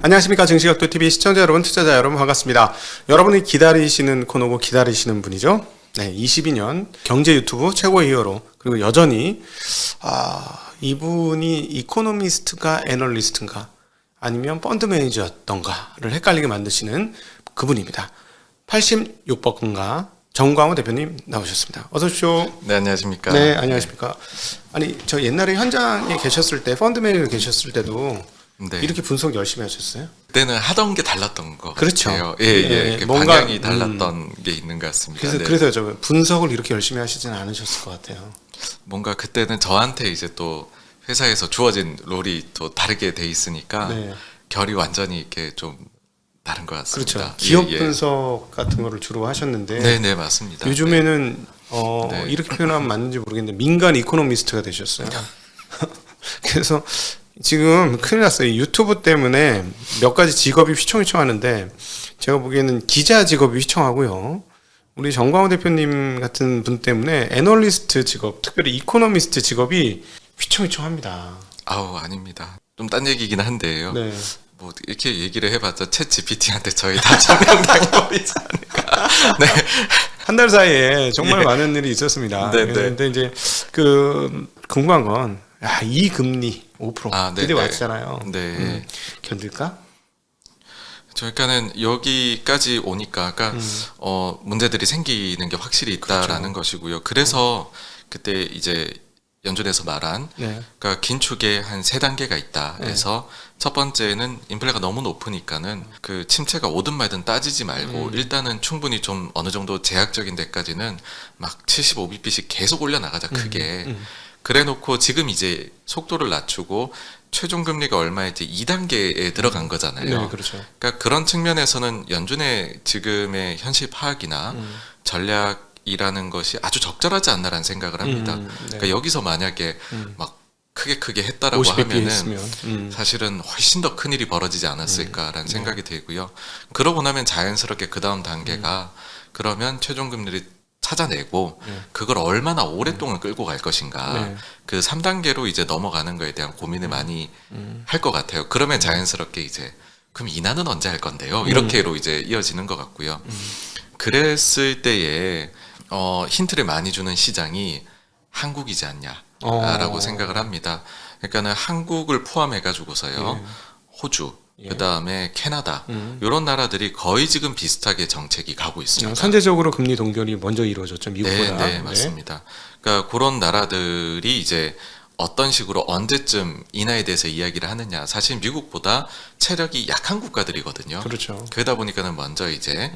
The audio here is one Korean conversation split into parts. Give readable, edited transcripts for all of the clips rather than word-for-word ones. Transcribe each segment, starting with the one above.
안녕하십니까. 증시각도TV 시청자 여러분, 투자자 여러분 반갑습니다. 여러분이 기다리시는 코너고 기다리시는 분이죠. 네, 22년 경제 유튜브 최고의 히어로, 그리고 여전히 이분이 이코노미스트가 애널리스트인가 아니면 펀드 매니저였던가를 헷갈리게 만드시는 그분입니다. 86번가 정광호 대표님 나오셨습니다. 어서 오십시오. 네, 안녕하십니까. 네, 안녕하십니까. 아니, 저 옛날에 현장에 계셨을 때, 펀드 매니저 계셨을 때도 네. 이렇게 분석 열심히 하셨어요? 그때는 하던 게 달랐던 거 그렇죠. 같아요. 예, 뭔가 방향이 달랐던 게 있는 것 같습니다. 그래서 저 분석을 이렇게 열심히 하시진 않으셨을 것 같아요. 뭔가 그때는 저한테 이제 또 회사에서 주어진 롤이 또 다르게 돼 있으니까 네. 결이 완전히 이렇게 좀 다른 것 같습니다. 그렇죠. 기업 예. 분석 같은 거를 주로 하셨는데 네, 맞습니다. 요즘에는 네. 이렇게 표현하면 맞는지 모르겠는데 민간 이코노미스트가 되셨어요. 그래서 지금 큰일 났어요. 유튜브 때문에 몇 가지 직업이 휘청휘청하는데 제가 보기에는 기자 직업이 휘청하고요. 우리 정광호 대표님 같은 분 때문에 애널리스트 직업, 특별히 이코노미스트 직업이 휘청휘청합니다. 아우, 아닙니다. 좀 딴 얘기긴 한데요. 네. 뭐 이렇게 얘기를 해봤자 챗 GPT한테 저희 다 점령당해버리지 않을까. 네. 한 달 사이에 정말 많은 일이 있었습니다. 네. 그런데 이제 궁금한 건 이 금리 5% 네, 이제 왔잖아요. 네. 견딜까? 그러니까는 여기까지 오니까, 그러니까 문제들이 생기는 게 확실히 있다라는 것이고요. 그래서 그때 이제 연준에서 말한, 네. 그러니까 긴축의 한 3단계가 있다 해서 첫 번째는 인플레가 너무 높으니까는 그 침체가 오든 말든 따지지 말고 일단은 충분히 좀 어느 정도 제약적인 데까지는 막 75bp씩 계속 올려나가자, 크게. 그래 놓고 지금 이제 속도를 낮추고 최종 금리가 얼마일지 2단계에 들어간 거잖아요. 네, 그렇죠. 그러니까 그런 측면에서는 연준의 지금의 현실 파악이나 전략이라는 것이 아주 적절하지 않나라는 생각을 합니다. 네. 그러니까 여기서 만약에 막 크게 했다라고 50bp 하면은 했으면. 사실은 훨씬 더 큰 일이 벌어지지 않았을까라는 생각이 들고요. 그러고 나면 자연스럽게 그 다음 단계가 그러면 최종 금리를 찾아내고 그걸 얼마나 오랫동안 끌고 갈 것인가. 네. 그 3단계로 이제 넘어가는 거에 대한 고민을 많이 할 것 같아요. 그러면 자연스럽게 이제 그럼 인하는 언제 할 건데요? 이렇게로 이제 이어지는 것 같고요. 그랬을 때에 힌트를 많이 주는 시장이 한국이지 않냐라고 생각을 합니다. 그러니까는 한국을 포함해 가지고서요. 호주, 그 다음에 캐나다 이런 나라들이 거의 지금 비슷하게 정책이 가고 있습니다. 선제적으로 금리 동결이 먼저 이루어졌죠, 미국보다. 네, 맞습니다. 그러니까 그런 나라들이 이제 어떤 식으로 언제쯤 인하에 대해서 이야기를 하느냐. 사실 미국보다 체력이 약한 국가들이거든요. 그렇죠. 그러다 보니까는 먼저 이제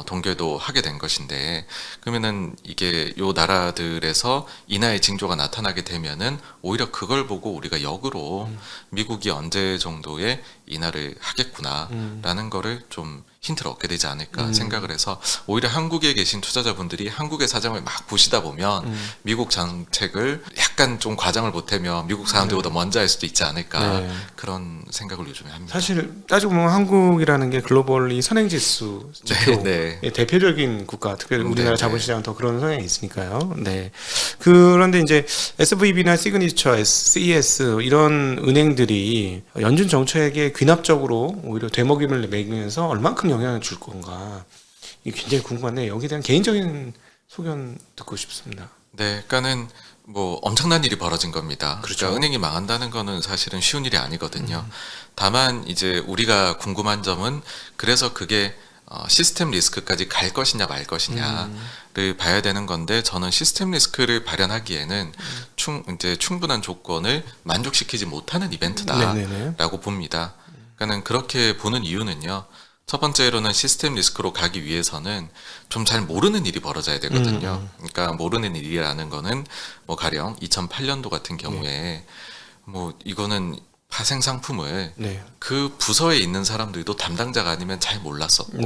동결도 하게 된 것인데, 그러면은 이게 요 나라들에서 인하의 징조가 나타나게 되면은 오히려 그걸 보고 우리가 역으로 미국이 언제 정도의 인하를 하겠구나라는 거를 좀 힌트를 얻게 되지 않을까 생각을 해서, 오히려 한국에 계신 투자자분들이 한국의 사정을 막 보시다 보면 미국 정책을 약간 좀 과장을 보태면 미국 사람들보다 먼저 할 수도 있지 않을까, 그런 생각을 요즘에 합니다. 사실 따지고 보면 한국이라는 게 글로벌리 선행지수 지표의 대표적인 국가, 특별히 우리나라 자본시장은 더 그런 성향이 있으니까요. 네. 그런데 이제 SVB나 시그니처, SES 이런 은행들이 연준 정책에 귀납적으로 오히려 되먹임을 매기면서 얼만큼 영향을 줄 건가, 이게 굉장히 궁금한데 여기에 대한 개인적인 소견 듣고 싶습니다. 네, 그러니까는 뭐 엄청난 일이 벌어진 겁니다. 그렇죠. 그러니까 은행이 망한다는 거는 사실은 쉬운 일이 아니거든요. 다만 이제 우리가 궁금한 점은, 그래서 그게 시스템 리스크까지 갈 것이냐 말 것이냐를 봐야 되는 건데, 저는 시스템 리스크를 발현하기에는 이제 충분한 조건을 만족시키지 못하는 이벤트다라고 봅니다. 그러니까는 그렇게 보는 이유는요. 첫 번째로는 시스템 리스크로 가기 위해서는 좀 잘 모르는 일이 벌어져야 되거든요. 그러니까 모르는 일이라는 거는 뭐 가령 2008년도 같은 경우에 뭐 이거는 파생 상품을 그 부서에 있는 사람들도 담당자가 아니면 잘 몰랐었고,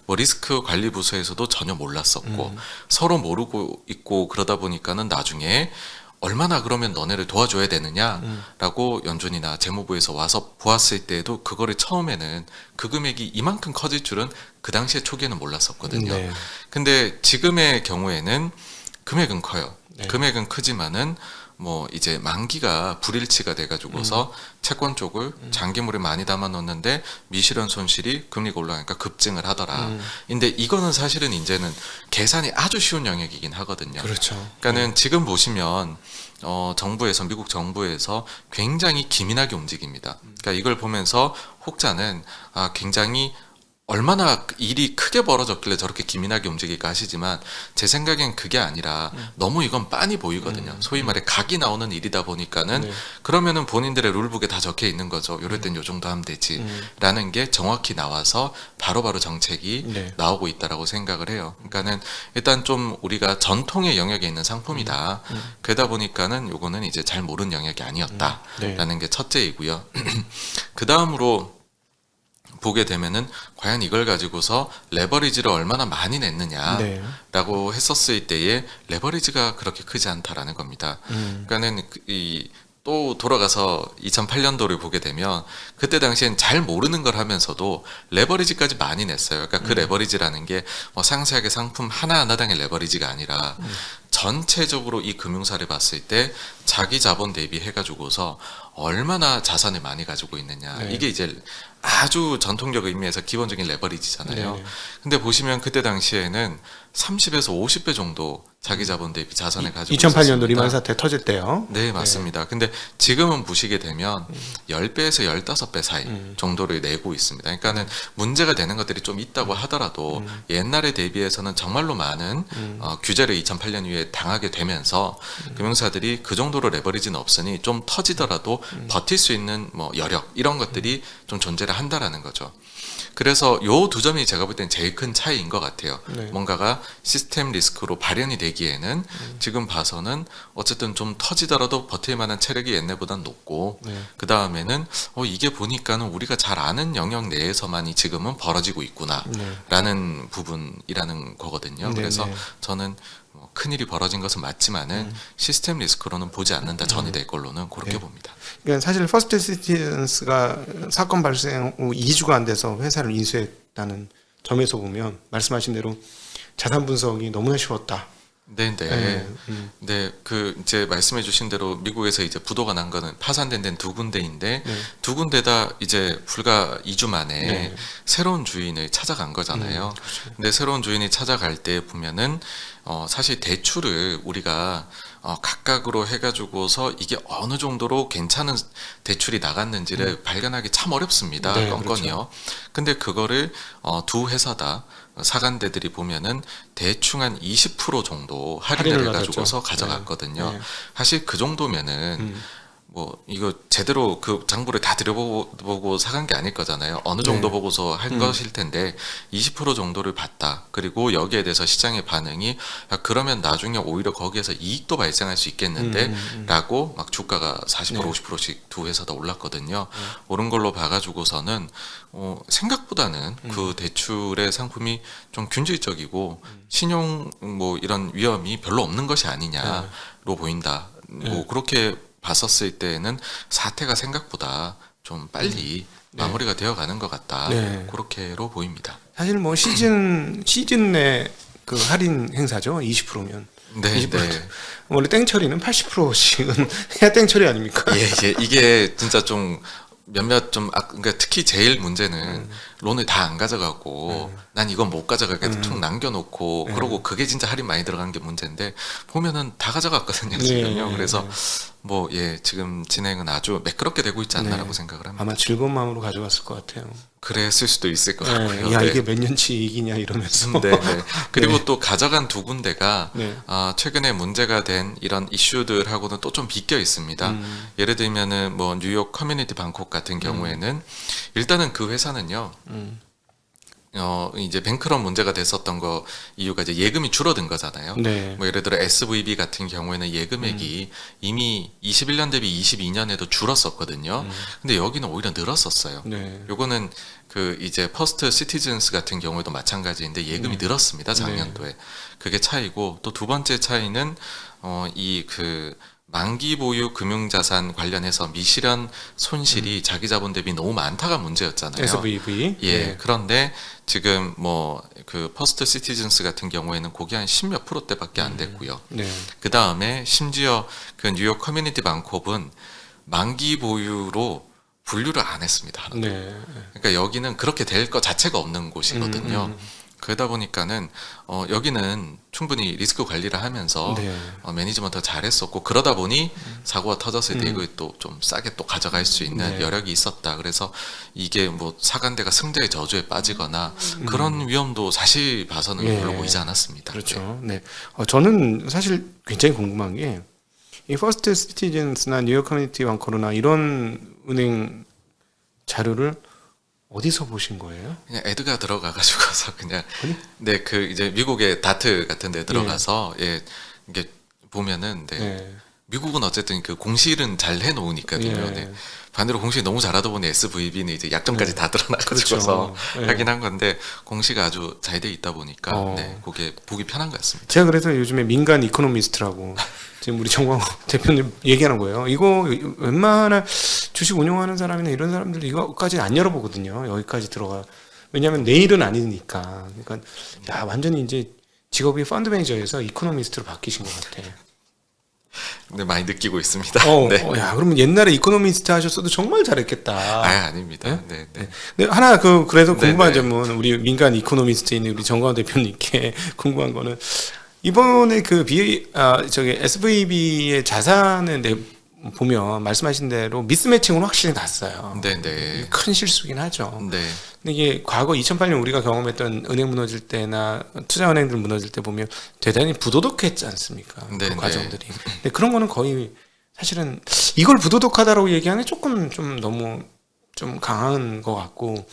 뭐 리스크 관리 부서에서도 전혀 몰랐었고, 서로 모르고 있고, 그러다 보니까는 나중에 얼마나 그러면 너네를 도와줘야 되느냐라고 연준이나 재무부에서 와서 보았을 때에도 그거를 처음에는 그 금액이 이만큼 커질 줄은 그 당시에 초기에는 몰랐었거든요. 근데 지금의 경우에는 금액은 커요. 금액은 크지만은 뭐 이제 만기가 불일치가 돼가지고서 채권 쪽을 장기물에 많이 담아놓는데 미실현 손실이 금리가 올라가니까 급증을 하더라. 근데 이거는 사실은 이제는 계산이 아주 쉬운 영역이긴 하거든요. 그렇죠. 그러니까는 지금 보시면 정부에서 미국 정부에서 굉장히 기민하게 움직입니다. 그러니까 이걸 보면서 혹자는 굉장히 얼마나 일이 크게 벌어졌길래 저렇게 기민하게 움직일까 하시지만 제 생각엔 그게 아니라 너무 이건 빤히 보이거든요. 소위 말해 각이 나오는 일이다 보니까는 네. 그러면은 본인들의 룰북에 다 적혀 있는 거죠. 요럴 땐 요 정도 하면 되지 라는 게 정확히 나와서 바로바로 정책이 네. 나오고 있다라고 생각을 해요. 그러니까는 일단 좀 우리가 전통의 영역에 있는 상품이다. 그러다 보니까는 요거는 이제 잘 모르는 영역이 아니었다라는 게 첫째이고요. 그 다음으로 보게 되면은 과연 이걸 가지고서 레버리지를 얼마나 많이 냈느냐라고 했었을 때에 레버리지가 그렇게 크지 않다라는 겁니다. 그러니까는 또 돌아가서 2008년도를 보게 되면 그때 당시엔 잘 모르는 걸 하면서도 레버리지까지 많이 냈어요. 그러니까 그 레버리지라는 게 뭐 상세하게 상품 하나하나당의 레버리지가 아니라 전체적으로 이 금융사를 봤을 때 자기 자본 대비해가지고서 얼마나 자산을 많이 가지고 있느냐. 네. 이게 이제 아주 전통적 의미에서 기본적인 레버리지잖아요. 네. 근데 보시면 그때 당시에는 30에서 50배 정도 자기 자본 대비 자산을 가지고 2008년도 있었습니다. 리만 사태 터질 때요. 네, 맞습니다. 근데 지금은 보시게 되면 10배에서 15배 사이 정도를 내고 있습니다. 그러니까는 문제가 되는 것들이 좀 있다고 하더라도 옛날에 대비해서는 정말로 많은 규제를 2008년 이후에 당하게 되면서 금융사들이 그 정도로 레버리지는 없으니 좀 터지더라도 버틸 수 있는 뭐 여력 이런 것들이 좀 존재를 한다라는 거죠. 그래서 요 두 점이 제가 볼 땐 제일 큰 차이인 것 같아요. 네. 뭔가가 시스템 리스크로 발현이 되기에는 지금 봐서는 어쨌든 좀 터지더라도 버틸 만한 체력이 옛날보단 높고 네. 그 다음에는 이게 보니까는 우리가 잘 아는 영역 내에서만이 지금은 벌어지고 있구나 네. 라는 부분이라는 거거든요. 네, 그래서 네. 저는 큰일이 벌어진 것은 맞지만은 시스템 리스크로는 보지 않는다. 전이 될 걸로는 그렇게 네. 봅니다. 그러니까 사실 퍼스트 시티즌스가 사건 발생 후 2주가 안 돼서 회사를 인수했다는 점에서 보면 말씀하신 대로 자산 분석이 너무나 쉬웠다. 네네. 네. 네, 그 이제 말씀해주신 대로 미국에서 이제 부도가 난 거는 파산된 데는 두 군데인데 네. 두 군데 다 이제 불과 2주 만에 네. 새로운 주인을 찾아간 거잖아요. 근데 새로운 주인이 찾아갈 때 보면은 사실 대출을 우리가 각각으로 해가지고서 이게 어느 정도로 괜찮은 대출이 나갔는지를 발견하기 참 어렵습니다. 네, 건건이요. 근데 그거를 두 회사 다 사간대들이 보면은 대충 한 20% 정도 할인을 할인을 해가지고서 받았죠. 가져갔거든요. 네. 사실 그 정도면은 뭐 이거 제대로 그 장부를 다 들여보고 사간 게 아닐 거잖아요. 어느 정도 네. 보고서 한 것일 텐데 20% 정도를 받다. 그리고 여기에 대해서 시장의 반응이 그러면 나중에 오히려 거기에서 이익도 발생할 수 있겠는데 라고 막 주가가 40% 네. 50%씩 두 회사 다 올랐거든요. 오른 걸로 봐가지고서는 생각보다는 그 대출의 상품이 좀 균질적이고 신용 뭐 이런 위험이 별로 없는 것이 아니냐로 보인다. 뭐 그렇게 봤었을 때는 사태가 생각보다 좀 빨리 마무리가 되어가는 것 같다. 네. 그렇게로 보입니다. 사실 뭐 시즌 내 그 할인 행사죠. 20%면. 네, 20%. 네. 원래 땡처리는 80%씩은 해야 땡처리 아닙니까? 예, 이게 진짜 좀 몇몇 좀 그러니까 특히 제일 문제는 론을 다 안 가져가고 난 이건 못 가져가겠다 툭 남겨놓고 그러고 그게 진짜 할인 많이 들어간 게 문제인데 보면은 다 가져갔거든요 지금요. 그래서 뭐 지금 진행은 아주 매끄럽게 되고 있지 않나라고 생각을 합니다. 아마 즐거운 마음으로 가져갔을 것 같아요. 그랬을 수도 있을 것 같고요. 야 네. 이게 몇 년치 이익이냐 이러면서. 네. 그리고 또 가져간 두 군데가 네. 최근에 문제가 된 이런 이슈들하고는 또 좀 비껴 있습니다. 예를 들면은 뭐 뉴욕 커뮤니티 방콕 같은 경우에는 일단은 그 회사는요. 이제 뱅크런 문제가 됐었던 거 이유가 이제 예금이 줄어든 거잖아요. 네. 뭐 예를 들어 SVB 같은 경우에는 예금액이 이미 21년 대비 22년에도 줄었었거든요. 근데 여기는 오히려 늘었었어요. 네. 요거는 그 이제 퍼스트 시티즌스 같은 경우에도 마찬가지인데 예금이 늘었습니다. 작년도에. 그게 차이고 또 두 번째 차이는 이 그 만기 보유 금융자산 관련해서 미실현 손실이 자기 자본 대비 너무 많다가 문제였잖아요. SVB. 예. 그런데 지금 뭐 그 퍼스트 시티즌스 같은 경우에는 그게 한 10몇 %대밖에 안 됐고요. 네. 그 다음에 심지어 그 뉴욕 커뮤니티 bancorp은 만기 보유로 분류를 안 했습니다. 하나도. 네. 그러니까 여기는 그렇게 될 것 자체가 없는 곳이거든요. 그러다 보니까는 여기는 충분히 리스크 관리를 하면서 네. 매니지먼트 잘했었고 그러다 보니 사고가 터졌을 때 이걸 또 좀 싸게 또 가져갈 수 있는 네. 여력이 있었다. 그래서 이게 뭐 사간대가 승자의 저주에 빠지거나 그런 위험도 사실 봐서는 예. 별로 보이지 않았습니다. 그렇죠. 네. 저는 사실 굉장히 궁금한 게 이 퍼스트 시티즌스나 뉴욕 커뮤니티 bancorp나 이런 은행 자료를 어디서 보신 거예요? 그냥 애드가 들어가가지고서 그냥 아니? 네 그 이제 미국의 다트 같은데 들어가서 이게 보면은 네. 네. 미국은 어쨌든 그 공실은 잘 해놓으니까요. 예. 네. 반대로 공실 너무 잘하다 보니 SVB는 이제 약점까지 다 드러나가지고서 그렇죠. 예. 하긴 한 건데 공시가 아주 잘 돼 있다 보니까 네, 그게 보기 편한 것 같습니다. 제가 그래서 요즘에 민간 이코노미스트라고 지금 우리 정광호 대표님 얘기하는 거예요. 이거 웬만한 주식 운용하는 사람이나 이런 사람들 이거까지 안 열어보거든요. 여기까지 들어가. 왜냐하면 내일은 아니니까. 그러니까 야 완전히 이제 직업이 펀드 매니저에서 이코노미스트로 바뀌신 것 같아. 네, 많이 느끼고 있습니다. 네. 야 그러면 옛날에 이코노미스트 하셨어도 정말 잘했겠다. 아닙니다. 네, 네. 근데 하나 그래서 궁금한 네네. 점은 우리 민간 이코노미스트인 우리 정광호 대표님께 궁금한 거는 이번에 저기 SVB의 자산을 보면 말씀하신 대로 미스매칭은 확실히 났어요. 네, 네. 큰 실수긴 하죠. 네. 근데 이게 과거 2008년 우리가 경험했던 은행 무너질 때나 투자은행들 무너질 때 보면 대단히 부도덕했지 않습니까? 네, 그 네. 과정들이. 근데 그런 거는 거의 사실은 이걸 부도덕하다라고 얘기하는 조금 좀 너무 좀 강한 것 같고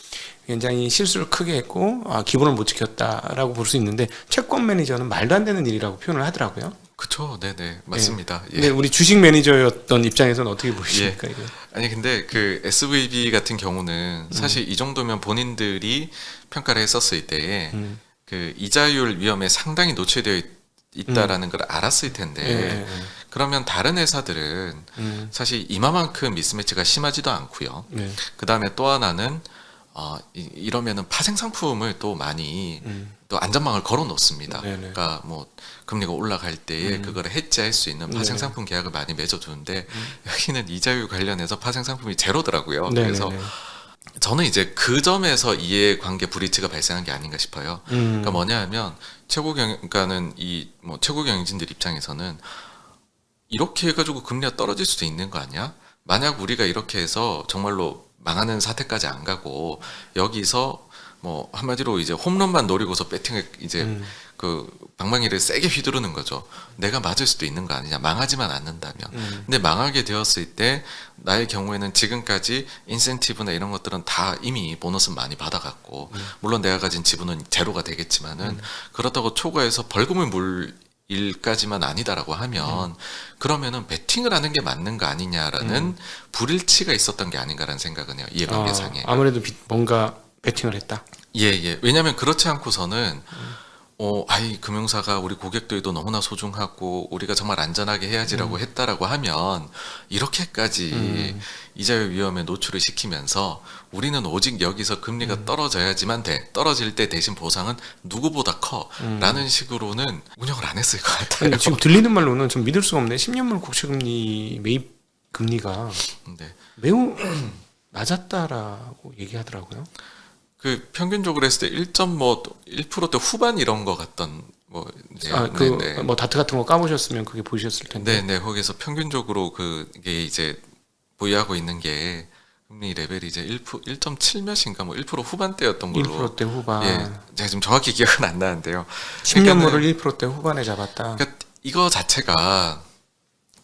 굉장히 실수를 크게 했고 기본을 못 지켰다라고 볼 수 있는데 채권 매니저는 말도 안 되는 일이라고 표현을 하더라고요. 그쵸, 네, 네, 맞습니다. 예. 근데 우리 주식 매니저였던 입장에서는 어떻게 보십니까? 이거? 아니 근데 그 SVB 같은 경우는 사실 이 정도면 본인들이 평가를 했었을 때에 그 이자율 위험에 상당히 노출되어 있다라는 걸 알았을 텐데 예. 그러면 다른 회사들은 사실 이마만큼 미스매치가 심하지도 않고요. 네. 그 다음에 또 하나는 이러면은 파생 상품을 또 많이 또 안전망을 걸어 놓습니다. 네네. 그러니까 뭐 금리가 올라갈 때에 그거를 해지할 수 있는 파생 상품 계약을 많이 맺어두는데 여기는 이자율 관련해서 파생 상품이 제로더라고요. 그래서 네네네. 저는 이제 그 점에서 이해관계 브리치가 발생한 게 아닌가 싶어요. 그러니까 뭐냐하면 그러니까는 이 뭐 최고 경영진들 입장에서는 이렇게 해가지고 금리가 떨어질 수도 있는 거 아니야? 만약 우리가 이렇게 해서 정말로 망하는 사태까지 안 가고 여기서 뭐 한마디로 이제 홈런만 노리고서 배팅을 이제 그 방망이를 세게 휘두르는 거죠. 내가 맞을 수도 있는 거 아니냐. 망하지만 않는다면. 근데 망하게 되었을 때 나의 경우에는 지금까지 인센티브나 이런 것들은 다 이미 보너스 많이 받아갔고 물론 내가 가진 지분은 제로가 되겠지만은 그렇다고 초과해서 벌금을 물 일까지만 아니다라고 하면 그러면은 베팅을 하는 게 맞는 거 아니냐라는 불일치가 있었던 게 아닌가라는 생각은 해요. 이해관계상에. 아무래도 뭔가 베팅을 했다. 예. 왜냐하면 그렇지 않고서는 금융사가 우리 고객들도 너무나 소중하고 우리가 정말 안전하게 해야지라고 했다라고 하면 이렇게까지 이자율 위험에 노출을 시키면서 우리는 오직 여기서 금리가 떨어져야지만 돼. 떨어질 때 대신 보상은 누구보다 커라는 식으로는 운영을 안 했을 것 같아요. 근데 지금 들리는 말로는 좀 믿을 수가 없네. 10년물 국채금리 매입 금리가 네. 매우 낮았다라고 얘기하더라고요. 그 평균적으로 했을 때 1.1%대 후반 이런 거 같던 뭐 이제 뭐 다트 같은 거 까보셨으면 그게 보셨을 텐데. 네. 거기서 평균적으로 그게 이제 보유하고 있는 게 금리 레벨이 이제 1.7 몇인가 뭐 1% 후반대였던 걸로. 1%대 후반. 예. 제가 지금 정확히 기억은 안 나는데요. 10년물을 1%대 후반에 잡았다. 그러니까 이거 자체가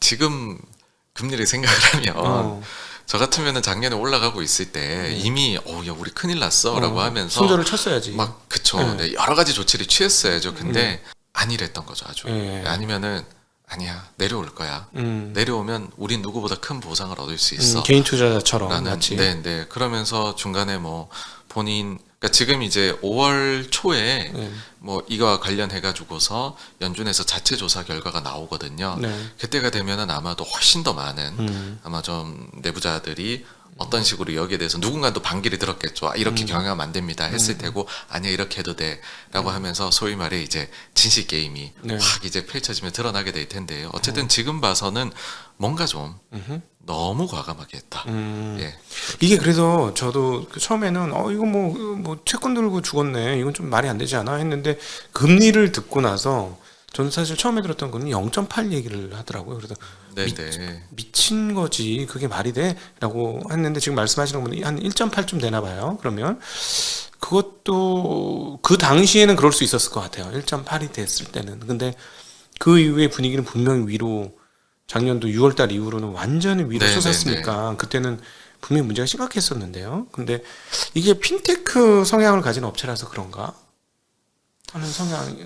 지금 금리를 생각을 하면 저 같으면은 작년에 올라가고 있을 때 이미 야 우리 큰일 났어라고 하면서 손절을 쳤어야지. 막 그쵸. 네, 여러 가지 조치를 취했어야죠. 근데 아니랬던 거죠 아주. 아니면은 아니야 내려올 거야. 내려오면 우린 누구보다 큰 보상을 얻을 수 있어. 개인 투자자처럼 라는 마치. 네. 그러면서 중간에 뭐 본인 그러니까 지금 이제 5월 초에 네. 뭐 이거와 관련해 가지고서 연준에서 자체 조사 결과가 나오거든요. 네. 그때가 되면은 아마도 훨씬 더 많은 아마 좀 내부자들이 어떤 식으로 여기에 대해서 누군가도 반기를 들었겠죠. 아, 이렇게 경영하면 안 됩니다. 했을 테고 아니야 이렇게 해도 돼라고 하면서 소위 말해 이제 진실 게임이 네. 확 이제 펼쳐지면 드러나게 될 텐데요. 어쨌든 지금 봐서는 뭔가 좀 너무 과감하게 했다. 예. 이게 그래서 저도 그 처음에는 이거 뭐 채권 들고 죽었네. 이건 좀 말이 안 되지 않아? 했는데 금리를 듣고 나서 저는 사실 처음에 들었던 거는 0.8 얘기를 하더라고요. 그래서 네네. 미친 거지. 그게 말이 돼? 라고 했는데 지금 말씀하시는 분이 한 1.8쯤 되나 봐요. 그러면 그것도 그 당시에는 그럴 수 있었을 것 같아요. 1.8이 됐을 때는. 근데 그 이후에 분위기는 분명히 위로 작년도 6월달 이후로는 완전히 위로 네네네. 솟았으니까 그때는 분명히 문제가 심각했었는데요. 근데 이게 핀테크 성향을 가진 업체라서 그런가 하는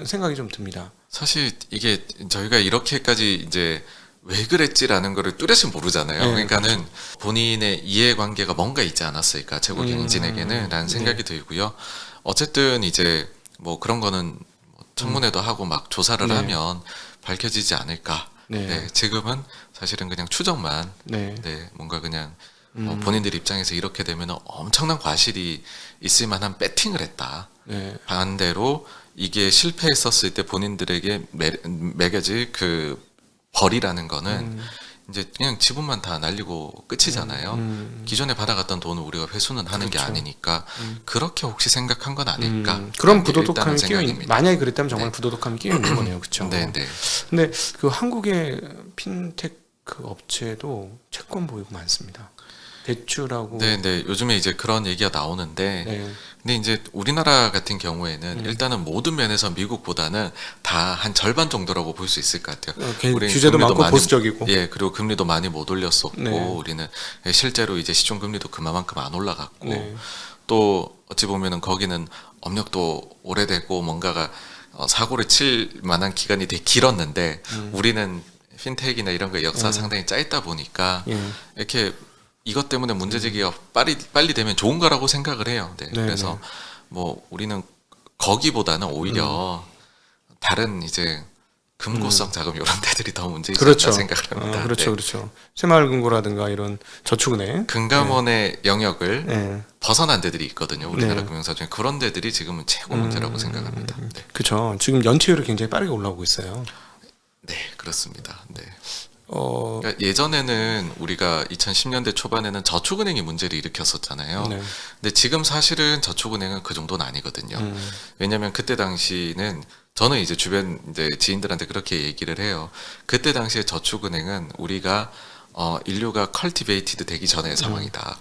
생각이 좀 듭니다. 사실 이게 저희가 이렇게까지 이제 왜 그랬지라는 거를 뚜렷이 모르잖아요. 네, 그러니까는 본인의 이해관계가 뭔가 있지 않았을까 최고 경영진에게는 라는 생각이 들고요. 어쨌든 이제 뭐 그런 거는 뭐 청문회도 하고 막 조사를 네. 하면 밝혀지지 않을까. 네. 네, 지금은 사실은 그냥 추정만 네. 네, 뭔가 그냥 본인들 입장에서 이렇게 되면 엄청난 과실이 있을 만한 배팅을 했다. 네. 반대로 이게 실패했었을 때 본인들에게 매겨질 그 벌이라는 거는 이제 그냥 지분만 다 날리고 끝이잖아요. 기존에 받아갔던 돈을 우리가 회수는 하는 게 그렇죠. 아니니까 그렇게 혹시 생각한 건 아닐까? 그런 일단은 부도덕함이 끼어 생각입니다. 만약에 그랬다면 정말 네. 부도덕함이 끼어 있는 거네요, 그렇죠? 네, 네. 근데 그 한국의 핀테크 업체도 채권 보유가 많습니다. 대출하고 네, 네. 요즘에 이제 그런 얘기가 나오는데 네. 근데 이제 우리나라 같은 경우에는 일단은 모든 면에서 미국보다는 다 한 절반 정도라고 볼 수 있을 것 같아요. 우리는 규제도 금리도 많고 보수적이고. 예, 그리고 금리도 많이 못 올렸었고 네. 우리는 실제로 이제 시중 금리도 그만큼 안 올라갔고 네. 또 어찌 보면은 거기는 업력도 오래되고 뭔가가 사고를 칠 만한 기간이 되게 길었는데 우리는 핀테크나 이런 거 역사 상당히 짧다 보니까 예. 이렇게 이것 때문에 문제 제기가 빨리 되면 좋은 거라고 생각을 해요. 네. 네, 그래서 뭐 우리는 거기보다는 오히려 다른 이제 금고성 자금 이런 데들이 더 문제이지 그렇죠. 않나 생각을 합니다. 그렇죠, 네. 그렇죠. 새마을금고라든가 이런 저축은행. 금감원의 영역을 네. 벗어난 데들이 있거든요. 우리나라 네. 금융사 중에 그런 데들이 지금은 최고 문제라고 생각합니다. 네. 그렇죠. 지금 연체율이 굉장히 빠르게 올라오고 있어요. 네, 그렇습니다. 네. 어, 그러니까 예전에는 우리가 2010년대 초반에는 저축은행이 문제를 일으켰었잖아요. 네. 근데 지금 사실은 저축은행은 그 정도는 아니거든요. 왜냐하면 그때 당시는 저는 이제 주변 이제 지인들한테 그렇게 얘기를 해요. 그때 당시에 저축은행은 우리가 인류가 컬티베이티드 되기 전의 상황이다.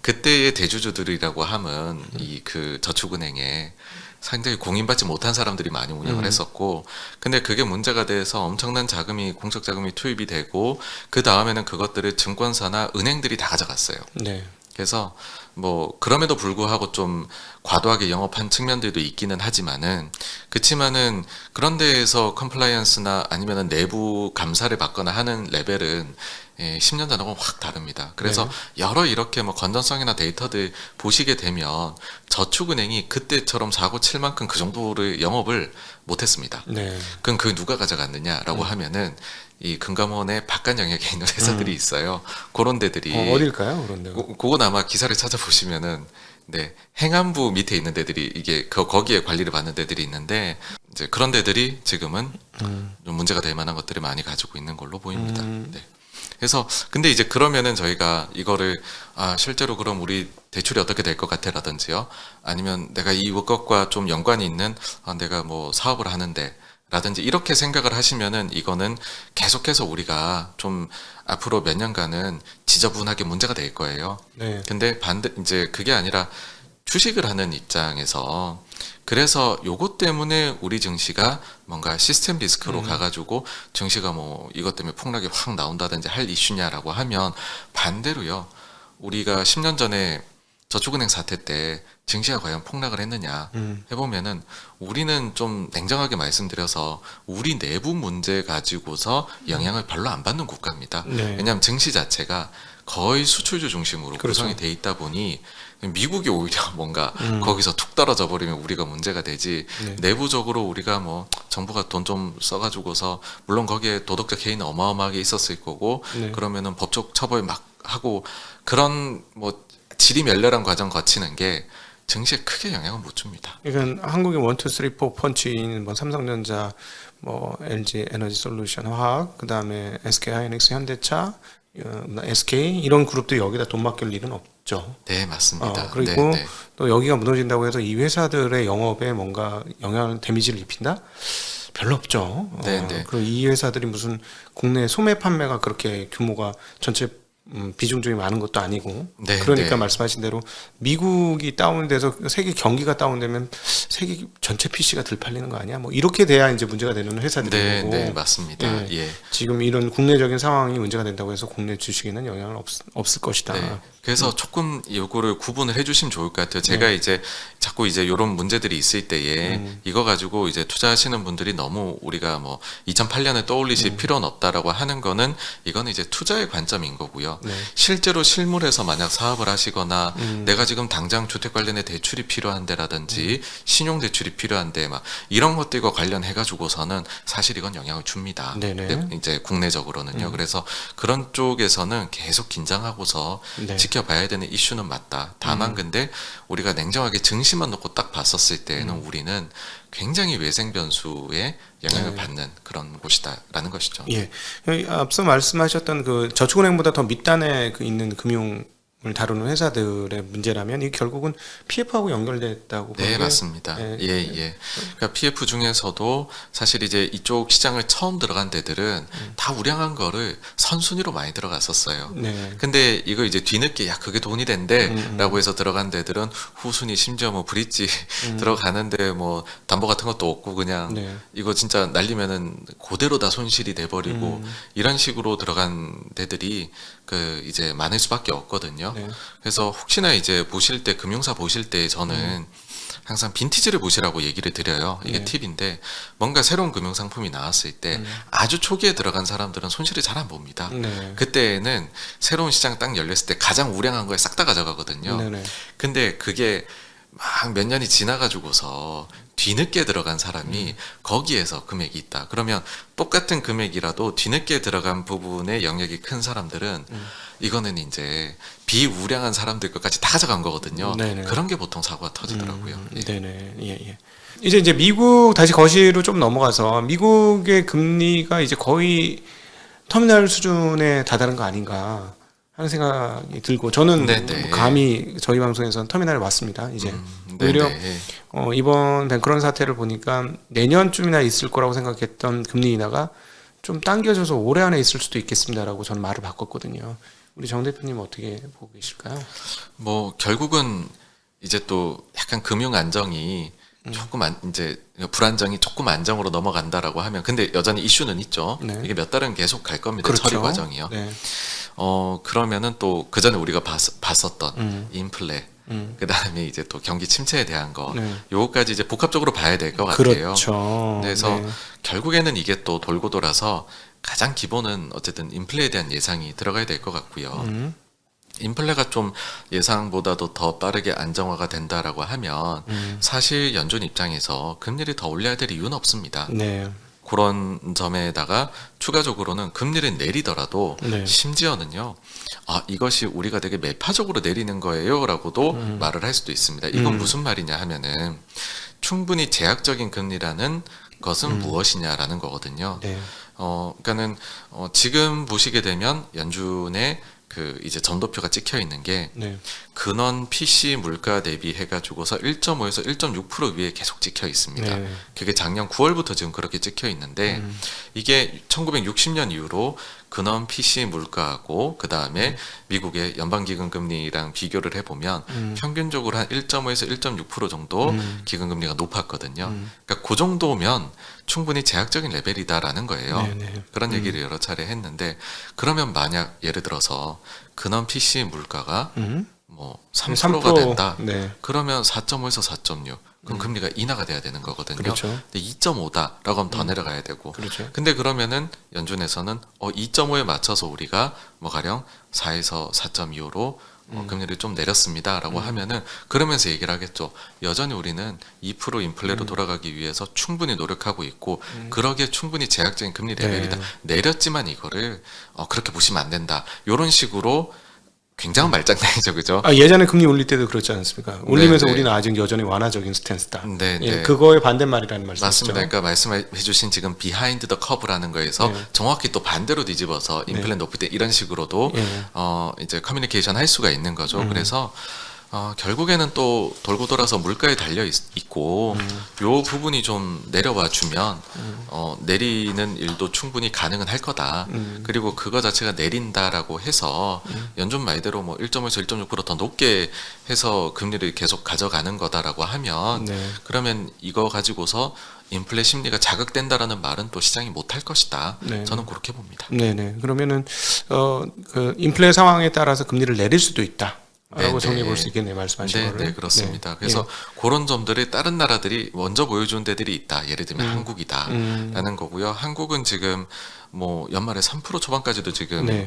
그때의 대주주들이라고 하면 이 그 저축은행에 상당히 공인받지 못한 사람들이 많이 운영을 했었고, 근데 그게 문제가 돼서 엄청난 자금이 공적 자금이 투입이 되고 그 다음에는 그것들을 증권사나 은행들이 다 가져갔어요. 네. 그래서 뭐 그럼에도 불구하고 좀 과도하게 영업한 측면들도 있기는 하지만은 그치만은 그런 데에서 컴플라이언스나 아니면은 내부 감사를 받거나 하는 레벨은 10년 전하고는 확 다릅니다. 그래서 여러 이렇게 뭐 건전성이나 데이터들 보시게 되면 저축은행이 그때처럼 사고 칠 만큼 그 정도를 영업을 못했습니다. 네. 그럼 그 누가 가져갔느냐라고 하면은 이 금감원의 바깥 영역에 있는 회사들이 있어요. 그런 데들이 어딜까요, 그런 데가? 그건 아마 기사를 찾아보시면은 네 행안부 밑에 있는 데들이 이게 거기에 관리를 받는 데들이 있는데 이제 그런 데들이 지금은 좀 문제가 될 만한 것들을 많이 가지고 있는 걸로 보입니다. 네. 그래서 근데 이제 그러면은 저희가 이거를 실제로 그럼 우리 대출이 어떻게 될 것 같아라든지요, 아니면 내가 이것과 좀 연관이 있는 내가 뭐 사업을 하는데 라든지 이렇게 생각을 하시면은 이거는 계속해서 우리가 좀 앞으로 몇 년간은 지저분하게 문제가 될 거예요. 네. 근데 이제 그게 아니라 주식을 하는 입장에서 그래서 요것 때문에 우리 증시가 뭔가 시스템 리스크로 가가지고 증시가 뭐 이것 때문에 폭락이 확 나온다든지 할 이슈냐라고 하면 반대로요. 우리가 10년 전에 저축은행 사태 때 증시가 과연 폭락을 했느냐 해보면은 우리는 좀 냉정하게 말씀드려서 우리 내부 문제 가지고서 영향을 별로 안 받는 국가입니다. 네. 왜냐하면 증시 자체가 거의 수출주 중심으로 그렇죠. 구성이 돼 있다 보니 미국이 오히려 뭔가 거기서 툭 떨어져 버리면 우리가 문제가 되지. 네. 내부적으로 우리가 뭐 정부가 돈 좀 써가지고서 물론 거기에 도덕적 해이는 어마어마하게 있었을 거고 네. 그러면은 법적 처벌 막 하고 그런 뭐 지리멸렬한 과정 거치는 게 증시에 크게 영향을 못 줍니다. 그러니까 한국의 1, 2, 3, 4 펀치인 뭐 삼성전자, 뭐 LG 에너지솔루션 화학, 그다음에 SK 하이닉스 현대차, SK 이런 그룹도 여기다 돈 맡길 일은 없죠. 네, 맞습니다. 그리고 네, 네. 또 여기가 무너진다고 해서 이 회사들의 영업에 뭔가 영향을 데미지를 입힌다? 별로 없죠. 네, 네. 그리고 이 회사들이 무슨 국내 소매 판매가 그렇게 규모가 전체 비중적이 많은 것도 아니고 네, 그러니까 네. 말씀하신 대로 미국이 다운돼서 세계 경기가 다운되면 세계 전체 PC가 들 팔리는 거 아니야? 뭐 이렇게 돼야 이제 문제가 되는 회사들인 네, 거고 네, 맞습니다. 예. 예. 지금 이런 국내적인 상황이 문제가 된다고 해서 국내 주식에는 영향을 없을 것이다. 네. 그래서 조금 요거를 구분을 해주시면 좋을 것 같아요. 제가 이제 자꾸 이제 이런 문제들이 있을 때에 이거 가지고 이제 투자하시는 분들이 너무 우리가 뭐 2008년에 떠올리실 필요는 없다라고 하는 거는 이거는 이제 투자의 관점인 거고요. 네. 실제로 실물에서 만약 사업을 하시거나 내가 지금 당장 주택 관련해 대출이 필요한데라든지 신용 대출이 필요한데 막 이런 것들과 관련해 가지고서는 사실 이건 영향을 줍니다. 네네. 네, 이제 국내적으로는요. 그래서 그런 쪽에서는 계속 긴장하고서 네. 지켜봐야 되는 이슈는 맞다. 다만 근데 우리가 냉정하게 증시만 놓고 딱 봤었을 때에는 우리는 굉장히 외생 변수에 영향을 네. 받는 그런 곳이다라는 것이죠. 예. 앞서 말씀하셨던 그 저축은행보다 더 밑단에 있는 금융을 다루는 회사들의 문제라면 이 결국은 PF하고 연결됐다고 보는 네, 게 맞습니다. 예, 예, 예. 그러니까 PF 중에서도 사실 이제 이쪽 시장을 처음 들어간 데들은 다 우량한 거를 선순위로 많이 들어갔었어요. 네. 근데 이거 이제 뒤늦게 야 그게 돈이 된대라고 해서 들어간 데들은 후순위 심지어 뭐 브릿지 들어가는데 뭐 담보 같은 것도 없고 그냥 네. 이거 진짜 날리면은 그대로 다 손실이 돼버리고 이런 식으로 들어간 데들이 그 이제 많을 수밖에 없거든요. 네. 그래서 혹시나 이제 보실 때 금융사 보실 때 저는 항상 빈티지를 보시라고 얘기를 드려요. 이게 네. 팁인데 뭔가 새로운 금융 상품이 나왔을 때 아주 초기에 들어간 사람들은 손실을 잘 안 봅니다. 네. 그때는 새로운 시장 딱 열렸을 때 가장 우량한 거에 싹 다 가져가거든요. 네네. 근데 그게 막 몇 년이 지나가지고서 뒤늦게 들어간 사람이 거기에서 금액이 있다. 그러면 똑같은 금액이라도 뒤늦게 들어간 부분에 영역이 큰 사람들은 이거는 이제 비우량한 사람들 것까지 다 가져간 거거든요. 네네. 그런 게 보통 사고가 터지더라고요. 예. 네네. 예, 예. 이제 미국 다시 거시로 좀 넘어가서 미국의 금리가 이제 거의 터미널 수준에 다다른 거 아닌가 하는 생각이 들고 저는 네네. 감히 저희 방송에서는 터미널에 왔습니다. 이제 네네. 오히려 이번 뱅크런 사태를 보니까 내년쯤이나 있을 거라고 생각했던 금리 인하가 좀 당겨져서 올해 안에 있을 수도 있겠습니다라고 저는 말을 바꿨거든요. 우리 정 대표님 어떻게 보고 계실까요? 뭐 결국은 이제 또 약간 금융 안정이 조금 이제 불안정이 조금 안정으로 넘어간다라고 하면 근데 여전히 이슈는 있죠. 네. 이게 몇 달은 계속 갈 겁니다. 그렇죠. 처리 과정이요. 네. 그러면은 또 그 전에 우리가 봤었던 인플레, 그 다음에 이제 또 경기 침체에 대한 거, 네. 요거까지 이제 복합적으로 봐야 될 것 같아요. 그렇죠. 그래서 네. 결국에는 이게 또 돌고 돌아서 가장 기본은 어쨌든 인플레에 대한 예상이 들어가야 될 것 같고요. 인플레가 좀 예상보다도 더 빠르게 안정화가 된다라고 하면 사실 연준 입장에서 금리를 더 올려야 될 이유는 없습니다. 네. 그런 점에다가 추가적으로는 금리를 내리더라도 네. 심지어는요, 이것이 우리가 되게 매파적으로 내리는 거예요라고도 말을 할 수도 있습니다. 이건 무슨 말이냐 하면은 충분히 제약적인 금리라는 것은 무엇이냐라는 거거든요. 네. 그러니까는 지금 보시게 되면 연준의 그 이제 점도표가 찍혀 있는 게 네. 근원 PC 물가 대비해 가지고서 1.5에서 1.6% 위에 계속 찍혀 있습니다. 네. 그게 작년 9월부터 지금 그렇게 찍혀 있는데 이게 1960년 이후로 근원 PC 물가하고 그 다음에 미국의 연방기금 금리랑 비교를 해보면 평균적으로 한 1.5에서 1.6% 정도 기금 금리가 높았거든요. 그러니까 그 정도면 충분히 제약적인 레벨이다라는 거예요. 네네. 그런 얘기를 여러 차례 했는데 그러면 만약 예를 들어서 근원 PC 물가가 뭐 3%가 된다. 네. 그러면 4.5에서 4.6. 그럼 금리가 인하가 돼야 되는 거거든요. 그렇죠. 근데 2.5다라고 하면 더 내려가야 되고. 그렇죠. 근데 그러면은 연준에서는 2.5에 맞춰서 우리가 뭐 가령 4에서 4.25로 금리를 좀 내렸습니다라고 하면은 그러면서 얘기를 하겠죠. 여전히 우리는 2% 인플레로 돌아가기 위해서 충분히 노력하고 있고 그러기에 충분히 제약적인 금리 레벨이다. 네. 내렸지만 이거를 그렇게 보시면 안 된다. 이런 식으로 굉장히 말장난이죠, 그죠? 예전에 금리 올릴 때도 그렇지 않습니까? 올리면서 네. 우리는 아직 여전히 완화적인 스탠스다. 네, 예, 네. 그거의 반대말이라는 말씀이시죠. 맞습니다. 그러니까 말씀해주신 지금 비하인드 더 커브라는 거에서 네. 정확히 또 반대로 뒤집어서 인플레 높을 때 이런 식으로도 예. 이제 커뮤니케이션 할 수가 있는 거죠. 그래서 결국에는 또 돌고 돌아서 물가에 달려 있고 요 부분이 좀 내려와 주면 내리는 일도 충분히 가능은 할 거다. 그리고 그거 자체가 내린다라고 해서 연준 말대로 뭐 1.5에서 1.6%더 높게 해서 금리를 계속 가져가는 거다라고 하면 네. 그러면 이거 가지고서 인플레 심리가 자극된다라는 말은 또 시장이 못할 것이다. 네. 저는 그렇게 봅니다. 네네. 그러면은 그 인플레 상황에 따라서 금리를 내릴 수도 있다. 라고 네, 정리해 네. 볼 수 있겠네요. 말씀하신 네, 거를. 네, 그렇습니다. 네. 그래서 그런 점들이 다른 나라들이 먼저 보여준 데들이 있다. 예를 들면 한국이다라는 거고요. 한국은 지금 뭐 연말에 3% 초반까지도 지금 네.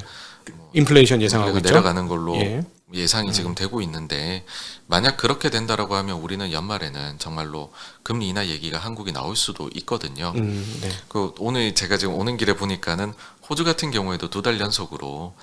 인플레이션 예상하고 인플레가 있죠. 내려가는 걸로 예. 예상이 지금 되고 있는데 만약 그렇게 된다라고 하면 우리는 연말에는 정말로 금리 인하 얘기가 한국이 나올 수도 있거든요. 네. 그 오늘 제가 지금 오는 길에 보니까는 호주 같은 경우에도 2달 연속으로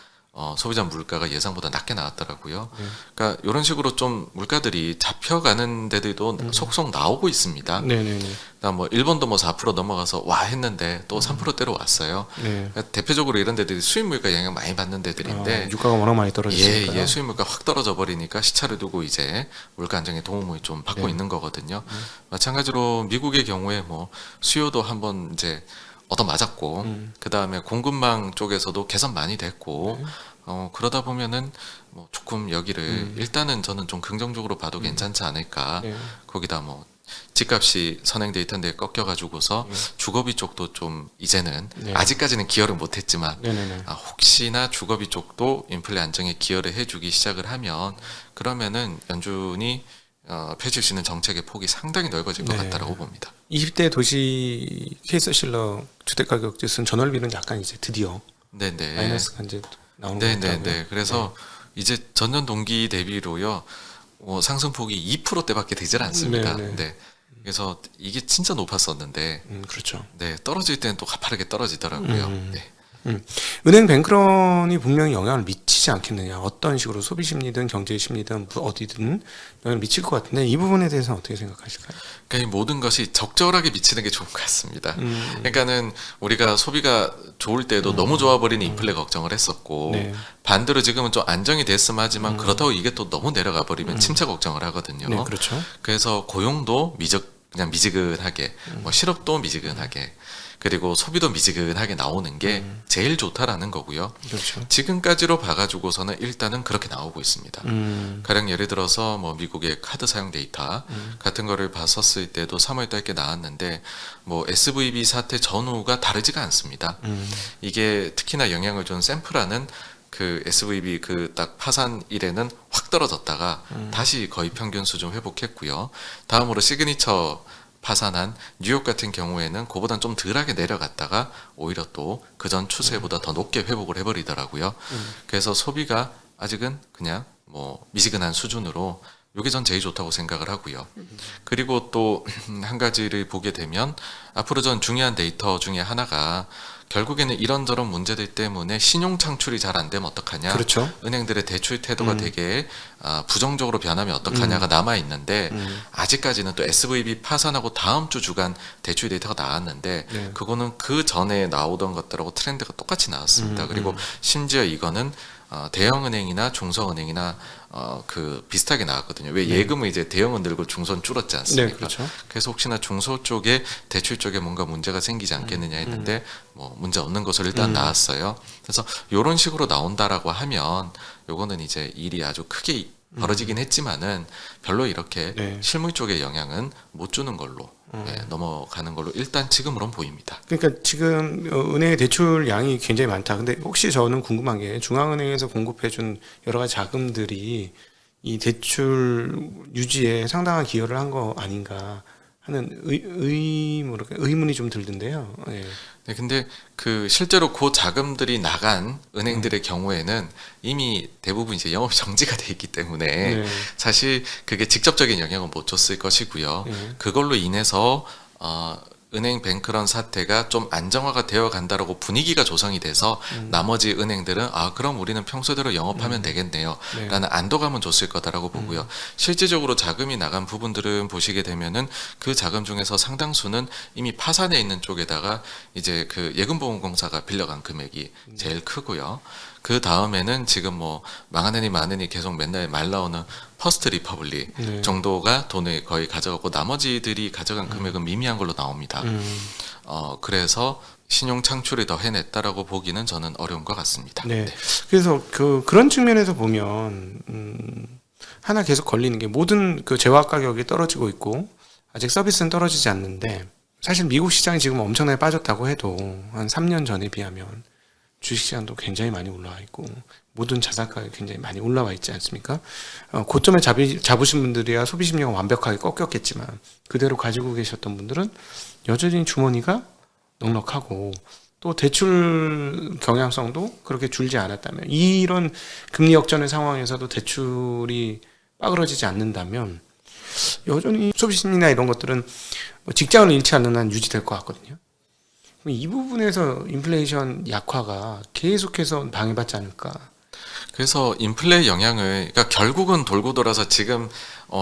소비자 물가가 예상보다 낮게 나왔더라고요. 그러니까 이런 식으로 좀 물가들이 잡혀가는 데들도 속속 나오고 있습니다. 네네네. 그다음 뭐 일본도 뭐 4% 넘어가서 와 했는데 또 3%대로 왔어요. 네. 그러니까 대표적으로 이런 데들이 수입 물가 영향 많이 받는 데들인데 유가가 워낙 많이 떨어졌으니까. 예, 수입 물가 확 떨어져 버리니까 시차를 두고 이제 물가 안정에 도움을 좀 받고 네. 있는 거거든요. 마찬가지로 미국의 경우에 뭐 수요도 한번 이제 얻어맞았고 그 다음에 공급망 쪽에서도 개선 많이 됐고 그러다 보면은 뭐 조금 여기를 일단은 저는 좀 긍정적으로 봐도 괜찮지 않을까. 네. 거기다 뭐 집값이 선행돼 있던데 꺾여가지고서 주거비 쪽도 좀 이제는 네. 아직까지는 기여를 못했지만 네네네. 혹시나 주거비 쪽도 인플레 안정에 기여를 해주기 시작을 하면 그러면은 연준이 펼칠 수 있는 정책의 폭이 상당히 넓어질 것 네. 같다라고 봅니다. 20대 도시 케이스실러 주택가격 지수는 전월비는 약간 이제 드디어 네네. 마이너스가 이제 나오는 것 같더라고요. 네네네. 그래서 이제 전년 동기 대비로요 상승폭이 2%대밖에 되질 않습니다. 네네. 네. 그래서 이게 진짜 높았었는데 그렇죠. 네 떨어질 때는 또 가파르게 떨어지더라고요. 네. 은행 뱅크런이 분명히 영향을 미치지 않겠느냐. 어떤 식으로 소비 심리든 경제 심리든 어디든 영향을 미칠 것 같은데 이 부분에 대해서는 어떻게 생각하실까요? 그러니까 이 모든 것이 적절하게 미치는 게 좋은 것 같습니다. 그러니까는 우리가 소비가 좋을 때도 너무 좋아버리는 인플레 걱정을 했었고 네. 반대로 지금은 좀 안정이 됐으면 하지만 그렇다고 이게 또 너무 내려가 버리면 침체 걱정을 하거든요. 네, 그렇죠. 그래서 고용도 그냥 미지근하게 뭐 실업도 미지근하게 그리고 소비도 미지근하게 나오는 게 제일 좋다라는 거고요. 그렇죠. 지금까지로 봐가지고서는 일단은 그렇게 나오고 있습니다. 가령 예를 들어서 뭐 미국의 카드 사용 데이터 같은 거를 봤었을 때도 3월 달께 나왔는데 뭐 SVB 사태 전후가 다르지가 않습니다. 이게 특히나 영향을 준 샘플하는 그 SVB 그 딱 파산 이래는 확 떨어졌다가 다시 거의 평균 수준 회복했고요. 다음으로 시그니처 파산한 뉴욕 같은 경우에는 그보단 좀 덜하게 내려갔다가 오히려 또 그전 추세보다 더 높게 회복을 해버리더라고요. 그래서 소비가 아직은 그냥 뭐 미지근한 수준으로 이게 전 제일 좋다고 생각을 하고요. 그리고 또 한 가지를 보게 되면 앞으로 전 중요한 데이터 중에 하나가 결국에는 이런저런 문제들 때문에 신용 창출이 잘 안 되면 어떡하냐. 그렇죠. 은행들의 대출 태도가 되게 부정적으로 변하면 어떡하냐가 남아 있는데 아직까지는 또 SVB 파산하고 다음 주 주간 대출 데이터가 나왔는데 네. 그거는 그 전에 나오던 것들하고 트렌드가 똑같이 나왔습니다. 그리고 심지어 이거는 대형은행이나 중소은행이나 그 비슷하게 나왔거든요. 왜 예금은 이제 대형은 늘고 중소는 줄었지 않습니까? 네, 그렇죠. 그래서 혹시나 중소 쪽에 대출 쪽에 뭔가 문제가 생기지 않겠느냐 했는데 뭐 문제 없는 것으로 일단 나왔어요. 그래서 이런 식으로 나온다라고 하면 요거는 이제 일이 아주 크게 벌어지긴 했지만은 별로 이렇게 네. 실물 쪽에 영향은 못 주는 걸로 넘어가는 걸로 일단 지금으로는 보입니다. 그러니까 지금 은행의 대출 양이 굉장히 많다. 근데 혹시 저는 궁금한 게 중앙은행에서 공급해준 여러 가지 자금들이 이 대출 유지에 상당한 기여를 한 거 아닌가 하는 의문이 좀 들던데요. 예. 네, 근데 그 실제로 그 자금들이 나간 은행들의 경우에는 이미 대부분 이제 영업 정지가 돼 있기 때문에 네. 사실 그게 직접적인 영향은 못 줬을 것이고요. 네. 그걸로 인해서 은행 뱅크런 사태가 좀 안정화가 되어 간다라고 분위기가 조성이 돼서 나머지 은행들은 그럼 우리는 평소대로 영업하면 되겠네요. 네. 라는 안도감은 줬을 거다라고 보고요. 실질적으로 자금이 나간 부분들은 보시게 되면은 그 자금 중에서 상당수는 이미 파산해 있는 쪽에다가 이제 그 예금보험공사가 빌려간 금액이 제일 크고요. 그 다음에는 지금 뭐 망하느니 마느니 계속 맨날 말 나오는 퍼스트 리퍼블릭 네. 정도가 돈을 거의 가져가고 나머지들이 가져간 금액은 미미한 걸로 나옵니다. 그래서 신용 창출이 더 해냈다라고 보기는 저는 어려운 것 같습니다. 네. 그래서 그런 측면에서 보면 하나 계속 걸리는 게 모든 그 재화 가격이 떨어지고 있고 아직 서비스는 떨어지지 않는데 사실 미국 시장이 지금 엄청나게 빠졌다고 해도 한 3년 전에 비하면 주식시장도 굉장히 많이 올라와 있고 모든 자산 가격이 굉장히 많이 올라와 있지 않습니까? 고점에 잡으신 분들이야 소비 심리가 완벽하게 꺾였겠지만 그대로 가지고 계셨던 분들은 여전히 주머니가 넉넉하고 또 대출 경향성도 그렇게 줄지 않았다면 이런 금리 역전의 상황에서도 대출이 빠그러지지 않는다면 여전히 소비 심리나 이런 것들은 직장을 잃지 않는 한 유지될 것 같거든요. 이 부분에서 인플레이션 약화가 계속해서 방해받지 않을까. 그래서 인플레 영향을 그러니까 결국은 돌고 돌아서 지금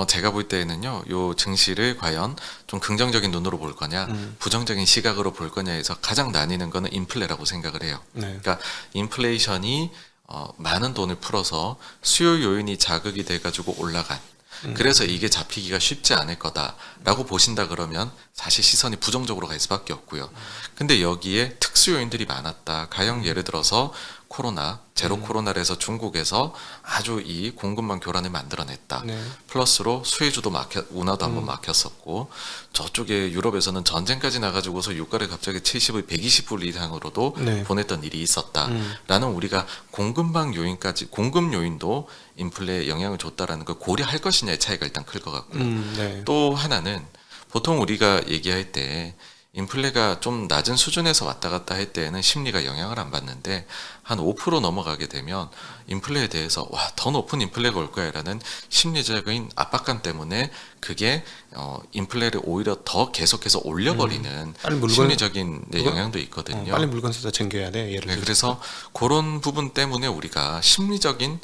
제가 볼 때에는요, 요 증시를 과연 좀 긍정적인 눈으로 볼 거냐, 부정적인 시각으로 볼 거냐에서 가장 나뉘는 거는 인플레라고 생각을 해요. 네. 그러니까 인플레이션이 많은 돈을 풀어서 수요 요인이 자극이 돼가지고 올라간. 그래서 이게 잡히기가 쉽지 않을 거다라고 보신다 그러면 사실 시선이 부정적으로 갈 수밖에 없고요. 근데 여기에 특수 요인들이 많았다. 가령 예를 들어서 코로나, 제로 코로나를 해서 중국에서 아주 이 공급망 교란을 만들어냈다. 네. 플러스로 수혜주도 운하도 한번 막혔었고 저쪽에 유럽에서는 전쟁까지 나가지고서 유가를 갑자기 70을 120불 이상으로도 네. 보냈던 일이 있었다라는 우리가 공급망 요인까지 공급 요인도 인플레에 영향을 줬다라는 걸 고려할 것이냐의 차이가 일단 클 것 같고요. 네. 또 하나는 보통 우리가 얘기할 때 인플레가 좀 낮은 수준에서 왔다 갔다 할 때에는 심리가 영향을 안 받는데 한 5% 넘어가게 되면 인플레에 대해서 더 높은 인플레가 올 거야라는 심리적인 압박감 때문에 그게 인플레를 오히려 더 계속해서 올려버리는 심리적인 영향도 있거든요. 빨리 물건 사다 챙겨야 돼. 예를 들어서. 그래서 그런 부분 때문에 우리가 심리적인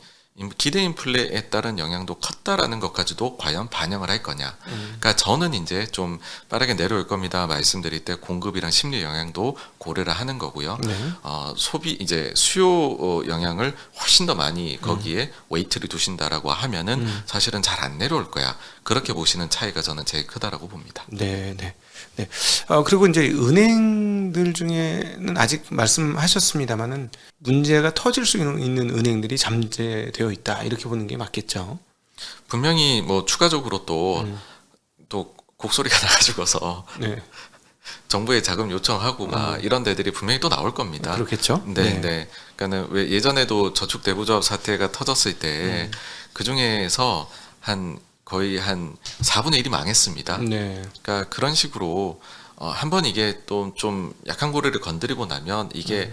기대 인플레에 따른 영향도 컸다라는 것까지도 과연 반영을 할 거냐. 그러니까 저는 이제 좀 빠르게 내려올 겁니다 말씀드릴 때 공급이랑 심리 영향도 고려를 하는 거고요. 네. 소비 이제 수요 영향을 훨씬 더 많이 거기에 웨이트를 두신다라고 하면은 사실은 잘 안 내려올 거야. 그렇게 보시는 차이가 저는 제일 크다라고 봅니다. 네, 네. 네. 그리고 이제 은행들 중에는 아직 말씀하셨습니다만은 문제가 터질 수 있는 은행들이 잠재되어 있다. 이렇게 보는 게 맞겠죠. 분명히 뭐 추가적으로 또 곡소리가 나가지고서 네. 정부에 자금 요청하고 막 이런 데들이 분명히 또 나올 겁니다. 그렇겠죠. 네, 네. 그러니까는 왜 예전에도 저축 대부조합 사태가 터졌을 때 그 중에서 거의 한 4분의 1이 망했습니다. 네. 그러니까 그런 식으로 한번 이게 또 좀 약한 고리를 건드리고 나면 이게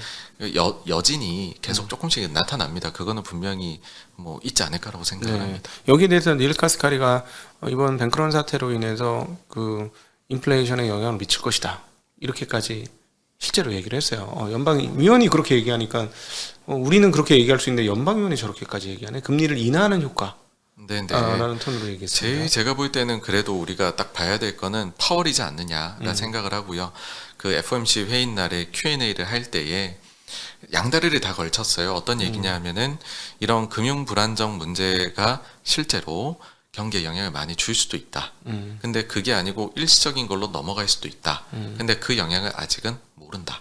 여진이 계속 조금씩 나타납니다. 그거는 분명히 뭐 있지 않을까라고 생각을 합니다. 여기에 대해서 닐 카스카리가 이번 뱅크런 사태로 인해서 그 인플레이션에 영향을 미칠 것이다. 이렇게까지 실제로 얘기를 했어요. 연방위원이 그렇게 얘기하니까 우리는 그렇게 얘기할 수 있는데 연방위원이 저렇게까지 얘기하네. 금리를 인하하는 효과. 네네. 라는 톤으로 얘기했습니다. 제가 볼 때는 그래도 우리가 딱 봐야 될 거는 파월이지 않느냐라 생각을 하고요. 그 FOMC 회의 날에 Q&A를 할 때에 양다리를 다 걸쳤어요. 어떤 얘기냐 하면은 이런 금융 불안정 문제가 실제로 경기에 영향을 많이 줄 수도 있다. 근데 그게 아니고 일시적인 걸로 넘어갈 수도 있다. 근데 그 영향을 아직은 모른다.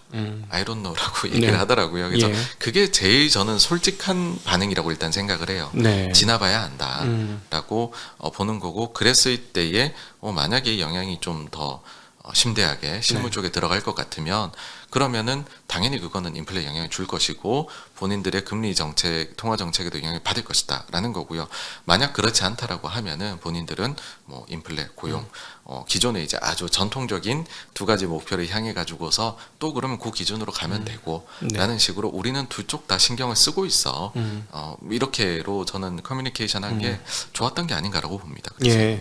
I don't know라고 얘기를 하더라고요. 그래서 그게 제일 저는 솔직한 반응이라고 일단 생각을 해요. 네. 지나봐야 한다라고 보는 거고 그랬을 때에 만약에 영향이 좀 더 심대하게 실무 쪽에 들어갈 것 같으면 그러면은 당연히 그거는 인플레에 영향을 줄 것이고 본인들의 금리 정책, 통화 정책에도 영향을 받을 것이다라는 거고요. 만약 그렇지 않다라고 하면은 본인들은 뭐 인플레, 고용, 기존에 이제 아주 전통적인 두 가지 목표를 향해 가지고서 또 그러면 그 기준으로 가면 되고 네. 라는 식으로 우리는 두 쪽 다 신경을 쓰고 있어. 이렇게로 저는 커뮤니케이션 한 게 좋았던 게 아닌가라고 봅니다. 그래서 예.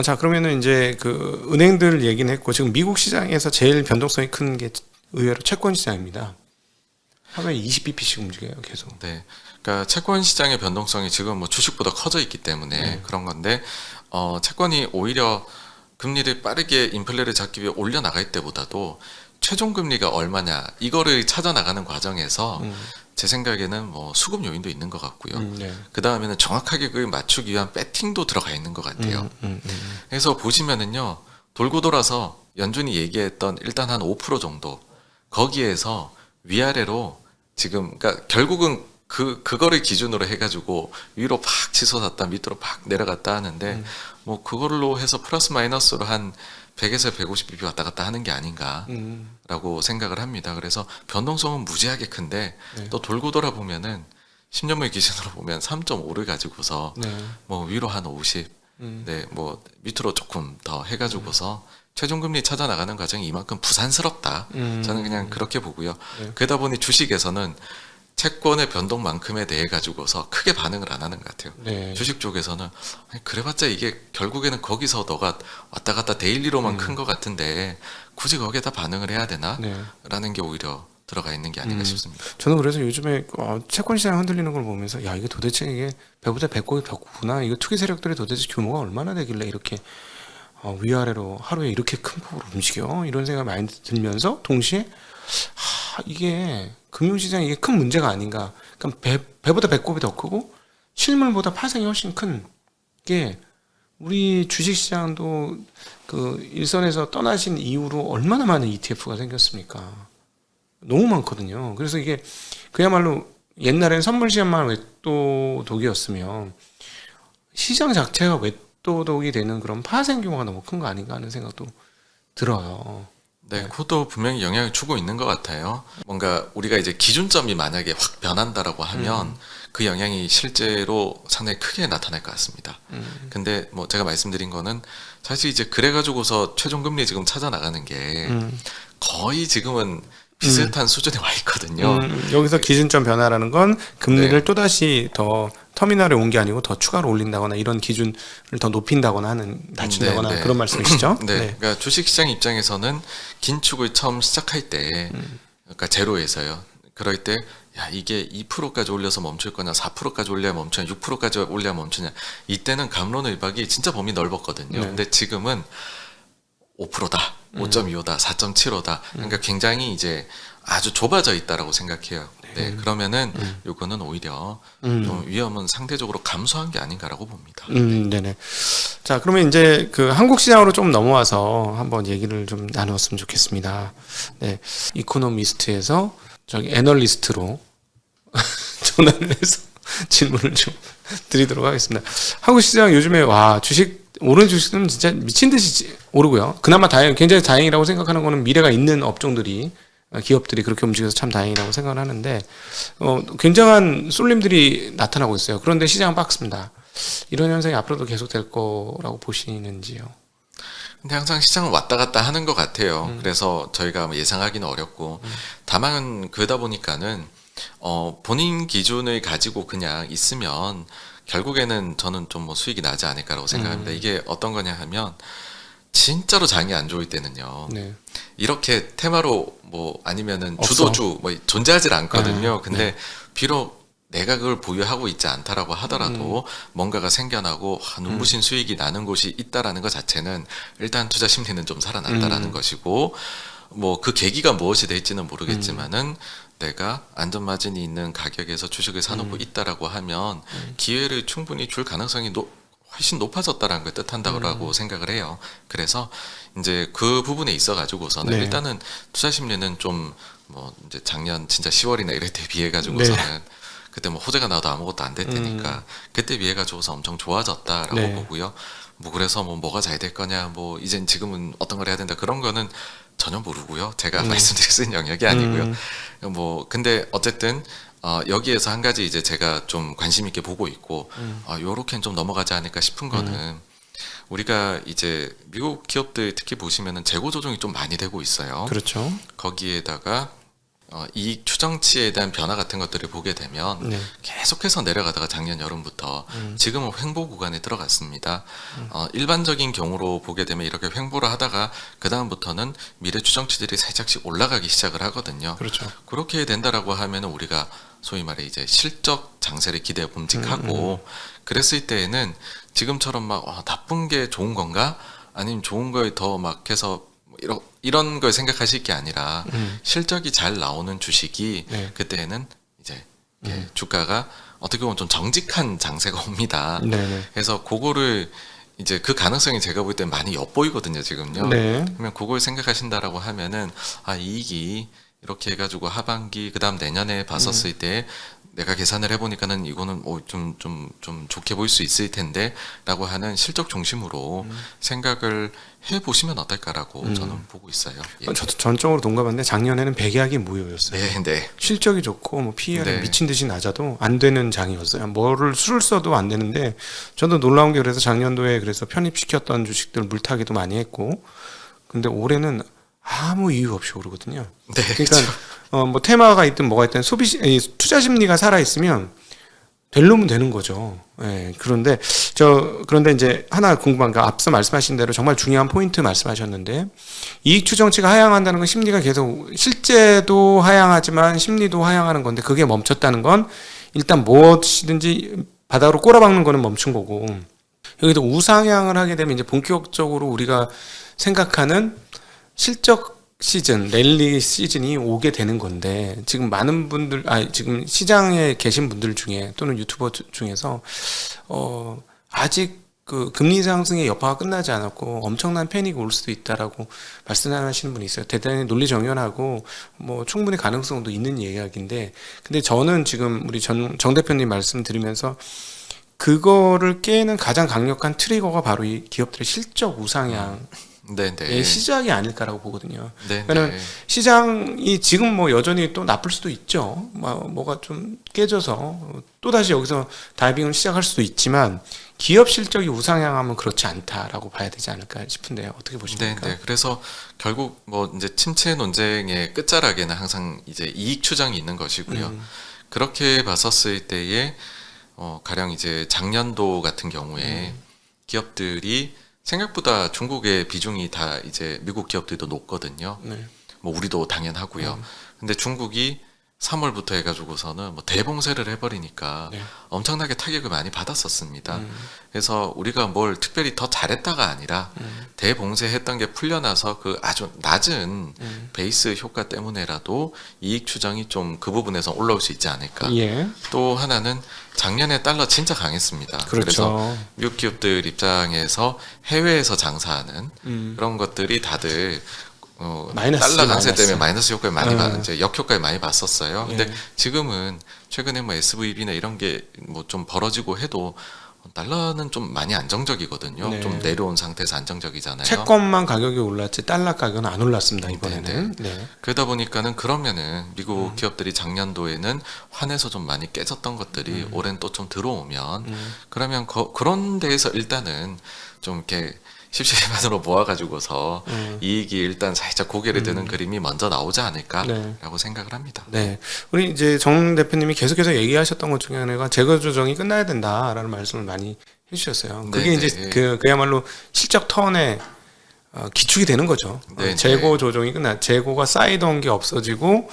자, 그러면은 이제 그 은행들 얘기는 했고 지금 미국 시장에서 제일 변동성이 큰 게 의외로 채권 시장입니다. 하루에 20bp씩 움직여요, 계속. 네. 그러니까 채권 시장의 변동성이 지금 뭐 주식보다 커져 있기 때문에 그런 건데 채권이 오히려 금리를 빠르게 인플레를 잡기 위해 올려 나갈 때보다도 최종 금리가 얼마냐 이거를 찾아 나가는 과정에서 제 생각에는 뭐 수급 요인도 있는 것 같고요. 네. 그 다음에는 정확하게 그걸 맞추기 위한 배팅도 들어가 있는 것 같아요. 그래서 보시면은요 돌고 돌아서 연준이 얘기했던 일단 한 5% 정도 거기에서 위아래로 지금 그러니까 결국은 그거를 기준으로 해가지고 위로 팍 치솟았다 밑으로 팍 내려갔다 하는데 뭐 그걸로 해서 플러스 마이너스로 한 100에서 150bp 왔다 갔다 하는 게 아닌가라고 생각을 합니다. 그래서 변동성은 무지하게 큰데 또 돌고 돌아보면은 10년물 기준으로 보면 3.5를 가지고서 뭐 위로 한 50, 네, 뭐 밑으로 조금 더 해가지고서 최종금리 찾아 나가는 과정이 이만큼 부산스럽다. 저는 그냥 그렇게 보고요. 그러다 보니 주식에서는 채권의 변동만큼에 대해 가지고서 크게 반응을 안 하는 것 같아요. 네. 주식 쪽에서는 아니, 그래봤자 이게 결국에는 거기서 너가 왔다 갔다 데일리로만 큰 것 같은데 굳이 거기에다 반응을 해야 되나? 네. 라는 게 오히려 들어가 있는 게 아닌가 싶습니다. 저는 그래서 요즘에 채권 시장 흔들리는 걸 보면서 야, 이게 도대체 이게 배보다 배꼽이 벽구나. 이거 투기 세력들이 도대체 규모가 얼마나 되길래 이렇게 위아래로 하루에 이렇게 큰 폭으로 움직여? 이런 생각이 많이 들면서 동시에 이게 금융시장 이게 큰 문제가 아닌가. 그러니까 배보다 배꼽이 더 크고 실물보다 파생이 훨씬 큰 게 우리 주식시장도 그 일선에서 떠나신 이후로 얼마나 많은 ETF가 생겼습니까? 너무 많거든요. 그래서 이게 그야말로 옛날엔 선물 시장만 외도독이었으면 시장 자체가 외도독이 되는 그런 파생 규모가 너무 큰 거 아닌가 하는 생각도 들어요. 네, 그것도 분명히 영향을 주고 있는 것 같아요. 뭔가 우리가 이제 기준점이 만약에 확 변한다라고 하면 그 영향이 실제로 상당히 크게 나타날 것 같습니다. 근데 뭐 제가 말씀드린 거는 사실 이제 그래가지고서 최종금리 지금 찾아 나가는 게 거의 지금은 비슷한 수준에 와 있거든요. 여기서 기준점 변화라는 건 금리를 또다시 더 터미널에 온 게 아니고 더 추가로 올린다거나 이런 기준을 더 높인다거나 하는 낮춘다거나 그런 말씀이시죠? 네. 그러니까 주식시장 입장에서는 긴축을 처음 시작할 때 그러니까 제로에서요. 그럴 때 야, 이게 2%까지 올려서 멈출 거냐, 4%까지 올려야 멈추냐, 6%까지 올려야 멈추냐. 이때는 갑론을박이 진짜 범위 넓었거든요. 근데 지금은 5%다, 5.25다, 4.75다. 그러니까 굉장히 이제 아주 좁아져 있다라고 생각해요. 네, 그러면은 요거는 오히려 좀 위험은 상대적으로 감소한 게 아닌가라고 봅니다. 네네. 자, 그러면 이제 그 한국 시장으로 좀 넘어와서 한번 얘기를 좀 나누었으면 좋겠습니다. 네, 이코노미스트에서 저기 애널리스트로 전환을 해서 질문을 좀 드리도록 하겠습니다. 한국 시장 요즘에 오른 주식은 진짜 미친 듯이 오르고요. 그나마 굉장히 다행이라고 생각하는 거는 미래가 있는 업종들이 기업들이 그렇게 움직여서 참 다행이라고 생각을 하는데 굉장한 쏠림들이 나타나고 있어요. 그런데 시장은 박스입니다. 이런 현상이 앞으로도 계속될 거라고 보시는지요? 근데 항상 시장은 왔다 갔다 하는 것 같아요. 그래서 저희가 예상하기는 어렵고 다만 그러다 보니까는 본인 기준을 가지고 그냥 있으면 결국에는 저는 좀 뭐 수익이 나지 않을까라고 생각합니다. 이게 어떤 거냐 하면 진짜로 장이 안 좋을 때는요. 네. 이렇게 테마로 뭐 아니면은 주도주 뭐 존재하질 않거든요. 근데 비록 내가 그걸 보유하고 있지 않다라고 하더라도 뭔가가 생겨나고 눈부신 수익이 나는 곳이 있다라는 것 자체는 일단 투자 심리는 좀 살아난다라는 것이고 뭐 그 계기가 무엇이 될지는 모르겠지만은 내가 안전마진이 있는 가격에서 주식을 사놓고 있다라고 하면 기회를 충분히 줄 가능성이 훨씬 높아졌다라는 걸 뜻한다고 생각을 해요. 그래서 이제 그 부분에 있어 가지고서는 일단은 투자 심리는 좀 뭐 이제 작년 진짜 10월이나 이럴 때 비해 가지고서는 그때 뭐 호재가 나와도 아무것도 안 될 테니까 그때 비해 가지고서 엄청 좋아졌다라고 보고요. 뭐 그래서 뭐가 잘 될 거냐, 뭐 이젠 지금은 어떤 걸 해야 된다 그런 거는 전혀 모르고요. 제가 말씀드릴 수 있는 영역이 아니고요. 뭐 근데 어쨌든 여기에서 한 가지 이제 제가 좀 관심 있게 보고 있고 요렇게는 좀 넘어가지 않을까 싶은 거는 우리가 이제 미국 기업들 특히 보시면은 재고 조정이 좀 많이 되고 있어요. 그렇죠. 거기에다가 이익 추정치에 대한 변화 같은 것들을 보게 되면 네. 계속해서 내려가다가 작년 여름부터 지금은 횡보 구간에 들어갔습니다. 일반적인 경우로 보게 되면 이렇게 횡보를 하다가 그 다음부터는 미래 추정치들이 살짝씩 올라가기 시작을 하거든요. 그렇죠. 그렇게 된다라고 하면은 우리가 소위 말해 이제 실적 장세를 기대해 봄직하고 그랬을 때에는 지금처럼 막 나쁜 게 좋은 건가? 아니면 좋은 걸 더 막 해서 이런 걸 생각하실 게 아니라 실적이 잘 나오는 주식이 네. 그때는 이제 주가가 어떻게 보면 좀 정직한 장세가 옵니다. 네네. 그래서 그거를 이제 그 가능성이 제가 볼 때 많이 엿보이거든요, 지금요. 네. 그러면 그걸 생각하신다라고 하면은 이익이 이렇게 해가지고 하반기 그다음 내년에 봤었을 때 내가 계산을 해보니까는 이거는 좀 좋게 보일 수 있을 텐데라고 하는 실적 중심으로 생각을 해보시면 어떨까라고 저는 보고 있어요. 예. 저도 전적으로 동감하는데 작년에는 백약이 무효였어요. 네, 네. 실적이 좋고 뭐 PER이 네. 미친 듯이 낮아도 안 되는 장이었어요. 뭐를 수를 써도 안 되는데 저도 놀라운 게 그래서 작년도에 그래서 편입시켰던 주식들 물타기도 많이 했고 근데 올해는 아무 이유 없이 오르거든요. 네, 그러니까 그렇죠. 뭐 테마가 있든 뭐가 있든 투자 심리가 살아 있으면 될 놈은 되는 거죠. 예. 그런데 이제 하나 궁금한 게 앞서 말씀하신 대로 정말 중요한 포인트 말씀하셨는데 이익 추정치가 하향한다는 건 심리가 계속 실제도 하향하지만 심리도 하향하는 건데 그게 멈췄다는 건 일단 무엇이든지 바닥으로 꼬라박는 거는 멈춘 거고 여기도 우상향을 하게 되면 이제 본격적으로 우리가 생각하는 실적 시즌, 랠리 시즌이 오게 되는 건데 지금 많은 분들, 지금 시장에 계신 분들 중에 또는 유튜버 중에서 아직 그 금리 상승의 여파가 끝나지 않았고 엄청난 패닉이 올 수도 있다라고 말씀하시는 분이 있어요. 대단히 논리 정연하고 뭐 충분히 가능성도 있는 이야기인데 근데 저는 지금 우리 정 대표님 말씀 드리면서 그거를 깨는 가장 강력한 트리거가 바로 이 기업들의 실적 우상향 네. 시작이 아닐까라고 보거든요. 네, 왜냐면 네. 시장이 지금 뭐 여전히 또 나쁠 수도 있죠. 뭐가 좀 깨져서 또 다시 여기서 다이빙을 시작할 수도 있지만 기업 실적이 우상향하면 그렇지 않다라고 봐야 되지 않을까 싶은데요. 어떻게 보십니까? 네. 그래서 결국 뭐 이제 침체 논쟁의 끝자락에는 항상 이제 이익 추정이 있는 것이고요. 그렇게 봤었을 때에 가령 이제 작년도 같은 경우에 기업들이 생각보다 중국의 비중이 다 이제 미국 기업들도 높거든요. 네. 뭐 우리도 당연하고요. 근데 중국이 3월부터 해가지고서는 뭐 대봉쇄를 해버리니까 네. 엄청나게 타격을 많이 받았었습니다. 그래서 우리가 뭘 특별히 더 잘했다가 아니라 대봉쇄했던 게 풀려나서 그 아주 낮은 베이스 효과 때문에라도 이익 추정이 좀 그 부분에서 올라올 수 있지 않을까. 예. 또 하나는 작년에 달러 진짜 강했습니다. 그렇죠. 그래서 미국 기업들 입장에서 해외에서 장사하는 그런 것들이 다들 마이너스, 달러 강세 마이너스. 때문에 마이너스 효과를 많이 이제 역효과를 많이 봤었어요. 근데 예. 지금은 최근에 뭐 SVB나 이런 게 뭐 좀 벌어지고 해도 달러는 좀 많이 안정적이거든요. 네. 좀 내려온 상태에서 안정적이잖아요. 채권만 가격이 올랐지 달러 가격은 안 올랐습니다 이번에는. 네. 그러다 보니까는 그러면은 미국 기업들이 작년도에는 환에서 좀 많이 깨졌던 것들이 올해는 또 좀 들어오면 그러면 그런 데에서 일단은 좀 이렇게 십시일반으로 모아가지고서 이익이 일단 살짝 고개를 드는 그림이 먼저 나오지 않을까라고 생각을 합니다. 네. 우리 이제 정 대표님이 계속해서 얘기하셨던 것 중에 하나가 재고 조정이 끝나야 된다라는 말씀을 많이 해주셨어요. 그게 이제 그야말로 실적 턴의 기축이 되는 거죠. 재고 조정이 재고가 쌓이던 게 없어지고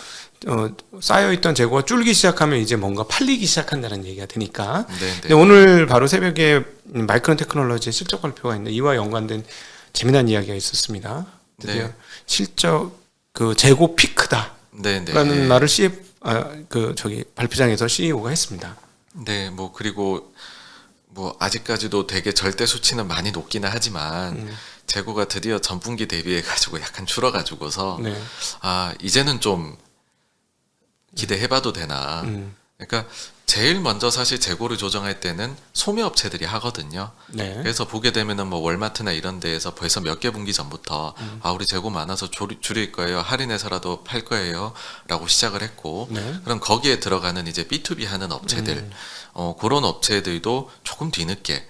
쌓여있던 재고가 줄기 시작하면 이제 뭔가 팔리기 시작한다는 얘기가 되니까. 근데 오늘 바로 새벽에 마이크론 테크놀로지의 실적 발표가 있는데 이와 연관된 재미난 이야기가 있었습니다. 드디어 실적 그 재고 피크다. 라는 말을 발표장에서 CEO가 했습니다. 네, 뭐 그리고 뭐 아직까지도 되게 절대 수치는 많이 높기는 하지만 재고가 드디어 전분기 대비해 가지고 약간 줄어가지고서 이제는 좀 기대해봐도 되나. 그러니까 제일 먼저 사실 재고를 조정할 때는 소매 업체들이 하거든요. 네. 그래서 보게 되면은 뭐 월마트나 이런 데에서 벌써 몇 개 분기 전부터 우리 재고 많아서 줄일 거예요. 할인해서라도 팔 거예요라고 시작을 했고, 네. 그럼 거기에 들어가는 이제 B2B 하는 업체들, 그런 업체들도 조금 뒤늦게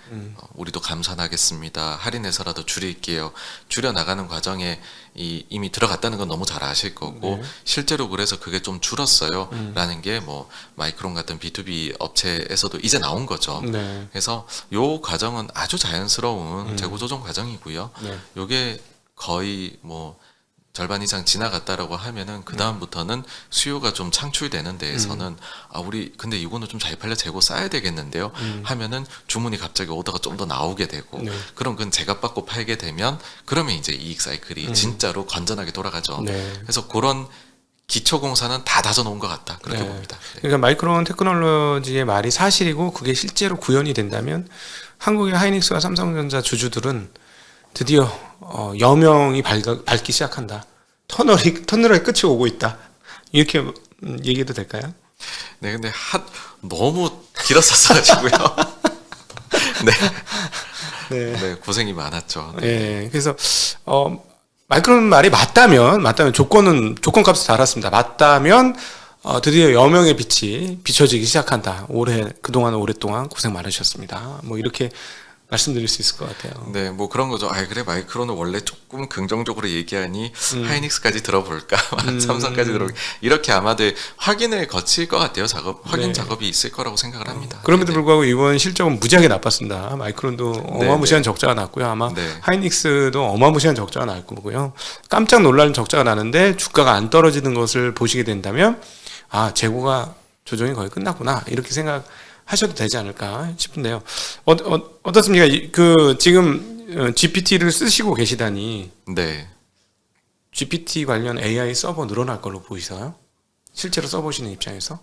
우리도 감산하겠습니다. 할인해서라도 줄일게요. 줄여 나가는 과정에 이미 들어갔다는 건 너무 잘 아실 거고, 네. 실제로 그래서 그게 좀 줄었어요. 라는 게 뭐 마이크론 같은 B2B 업체에서도 이제 나온 거죠. 네. 그래서 요 과정은 아주 자연스러운 재고 조정 과정이고요. 네. 요게 거의 뭐 절반 이상 지나갔다라고 하면은 그 다음부터는 수요가 좀 창출되는 데에서는 우리 근데 이거는 좀 잘 팔려 재고 쌓아야 되겠는데요. 하면은 주문이 갑자기 오더가 좀 더 나오게 되고, 네. 그럼 그건 제값 받고 팔게 되면 그러면 이제 이익 사이클이 진짜로 건전하게 돌아가죠. 네. 그래서 그런 기초 공사는 다 다져놓은 것 같다, 그렇게 네. 봅니다. 네. 그러니까 마이크론 테크놀로지의 말이 사실이고 그게 실제로 구현이 된다면 한국의 하이닉스와 삼성전자 주주들은 드디어 여명이 밝기 시작한다. 터널의 끝이 오고 있다. 이렇게 얘기해도 될까요? 네, 근데 너무 길었었어가지고요. 네. 네. 네, 고생이 많았죠. 네. 그래서 마이크론 말이 맞다면 조건값을 달았습니다. 맞다면 드디어 여명의 빛이 비춰지기 시작한다. 그동안 오랫동안 고생 많으셨습니다. 뭐 이렇게 말씀드릴 수 있을 것 같아요. 네, 뭐 그런 거죠. 그래, 마이크론은 원래 조금 긍정적으로 얘기하니 하이닉스까지 들어볼까, 삼성까지 들어볼까, 이렇게 아마들 확인을 거칠 것 같아요. 확인 네. 작업이 있을 거라고 생각을 합니다. 그럼에도 네. 불구하고 이번 실적은 무지하게 나빴습니다. 마이크론도 어마무시한 적자가 났고요. 아마 네. 하이닉스도 어마무시한 적자가 날 거고요. 깜짝 놀라는 적자가 나는데 주가가 안 떨어지는 것을 보시게 된다면 재고가 조정이 거의 끝났구나 이렇게 생각하셔도 되지 않을까 싶은데요. 어떻습니까? 지금 GPT를 쓰시고 계시다니 네. GPT 관련 AI 서버 늘어날 걸로 보이세요? 실제로 써보시는 입장에서?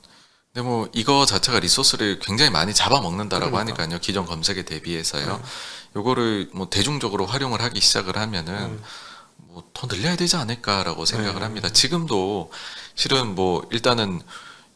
근데 뭐 이거 자체가 리소스를 굉장히 많이 잡아먹는다라고 그러니까. 하니까요. 기존 검색에 대비해서요. 요거를 뭐 대중적으로 활용을 하기 시작을 하면은 뭐 더 늘려야 되지 않을까라고 생각을 합니다. 지금도 실은 뭐 일단은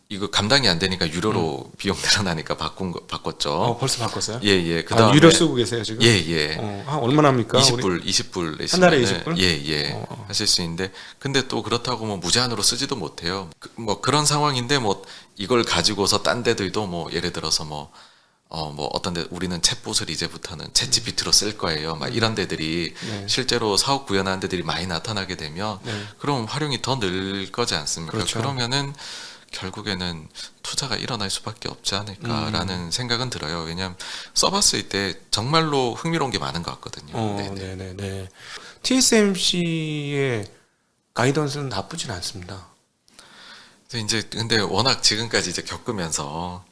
이거 감당이 안 되니까 유료로 비용 늘어나니까 바꿨죠. 벌써 바꿨어요? 예. 그다음에 유료 쓰고 계세요 지금? 예. 얼마나 합니까? 20불 한 달에 20불? 예. 하실 수 있는데, 근데 또 그렇다고 뭐 무제한으로 쓰지도 못해요. 뭐 그런 상황인데 뭐 이걸 가지고서 딴 데들도 뭐 예를 들어서 뭐 어떤 데 우리는 챗봇을 이제부터는 챗GPT로 쓸 거예요. 막 이런 데들이 네. 실제로 사업 구현하는 데들이 많이 나타나게 되면 그럼 활용이 더 늘 거지 않습니까? 그렇죠. 그러면은 결국에는 투자가 일어날 수밖에 없지 않을까라는 생각은 들어요. 왜냐하면 써봤을 때 정말로 흥미로운 게 많은 것 같거든요. 네네. TSMC의 가이던스는 나쁘진 않습니다. 이제 근데 워낙 지금까지 이제 겪으면서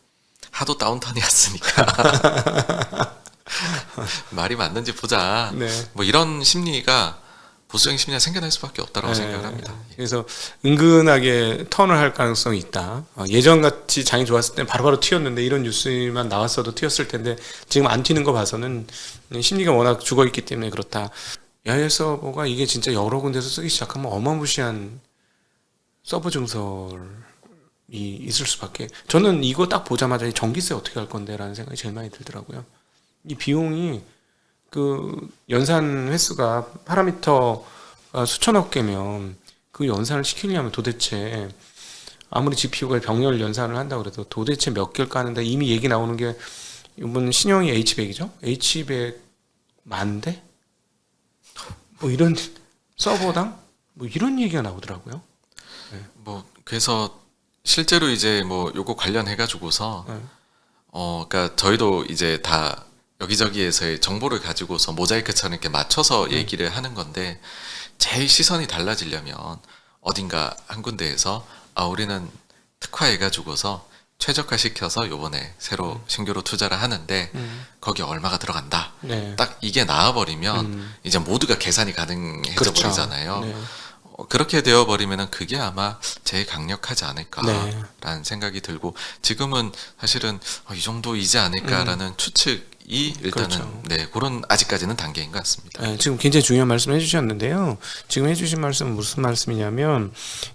하도 다운턴이 왔으니까 말이 맞는지 보자. 네. 뭐 이런 심리가 보수적인 심리가 생겨날 수밖에 없다고 생각을 합니다. 그래서 은근하게 턴을 할 가능성이 있다. 예전같이 장이 좋았을 때 바로바로 튀었는데 이런 뉴스만 나왔어도 튀었을 텐데 지금 안 튀는 거 봐서는 심리가 워낙 죽어있기 때문에 그렇다. 야외 서버가 이게 진짜 여러 군데서 쓰기 시작하면 어마무시한 서버 증설이 있을 수밖에. 저는 이거 딱 보자마자 전기세 어떻게 할 건데 라는 생각이 제일 많이 들더라고요. 이 비용이 연산 횟수가 파라미터가 수천억 개면 그 연산을 시키려면 도대체 아무리 GPU가 병렬 연산을 한다고 그래도 도대체 몇 개를 까는데 이미 얘기 나오는 게 이번 신형이 H100이죠? H100 만대? 뭐 이런 서버당? 뭐 이런 얘기가 나오더라고요. 뭐 그래서 실제로 이제 뭐 요거 관련해 가지고서 그러니까 저희도 이제 다 여기저기에서의 정보를 가지고서 모자이크처럼 이렇게 맞춰서 얘기를 하는 건데, 제일 시선이 달라지려면 어딘가 한 군데에서 우리는 특화해가지고서 최적화시켜서 요번에 새로 신규로 투자를 하는데 거기 얼마가 들어간다. 딱 이게 나와버리면 이제 모두가 계산이 가능해져 그렇죠. 버리잖아요. 그렇게 되어버리면은 그게 아마 제일 강력하지 않을까라는 네. 생각이 들고 지금은 사실은 이 정도이지 않을까라는 추측이 일단은 그렇죠. 네 그런 아직까지는 단계인 것 같습니다. 네, 지금 굉장히 중요한 말씀을 해주셨는데요. 지금 해주신 말씀은 무슨 말씀이냐면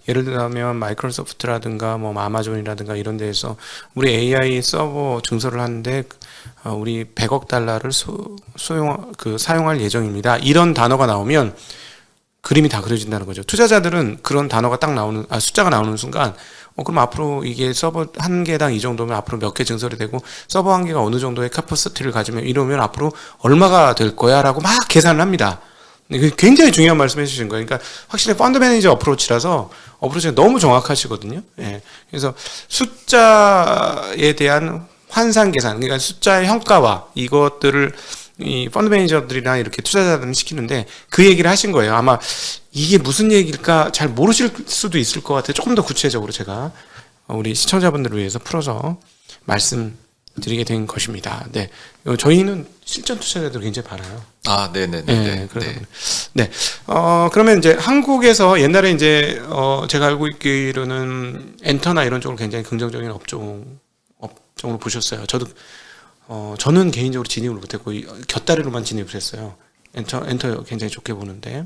예를 들면 마이크로소프트라든가 뭐 아마존이라든가 이런 데에서 우리 AI 서버 증설을 하는데 우리 100억 달러를 사용할 예정입니다. 이런 단어가 나오면 그림이 다 그려진다는 거죠. 투자자들은 그런 단어가 딱 나오는 숫자가 나오는 순간 그럼 앞으로 이게 서버 한 개당 이 정도면 앞으로 몇 개 증설이 되고 서버 한 개가 어느 정도의 캐퍼시티를 가지면 이러면 앞으로 얼마가 될 거야라고 막 계산을 합니다. 굉장히 중요한 말씀 해주신 거예요. 그러니까 확실히 펀드 매니저 어프로치라서 어프로치가 너무 정확하시거든요. 예. 그래서 숫자에 대한 환산 계산, 그러니까 숫자의 평가와 이것들을 이 펀드 매니저들이나 이렇게 투자자들은 시키는데 그 얘기를 하신 거예요. 아마 이게 무슨 얘기일까 잘 모르실 수도 있을 것 같아요. 조금 더 구체적으로 제가 우리 시청자분들을 위해서 풀어서 말씀드리게 된 것입니다. 네, 저희는 실전 투자자들 굉장히 많아요. 아, 네네네. 네, 그러다 보니. 네, 그러면 이제 한국에서 옛날에 이제 제가 알고 있기로는 엔터나 이런 쪽으로 굉장히 긍정적인 업종으로 보셨어요. 저는 개인적으로 진입을 못했고 곁다리로만 진입을 했어요. 엔터 굉장히 좋게 보는데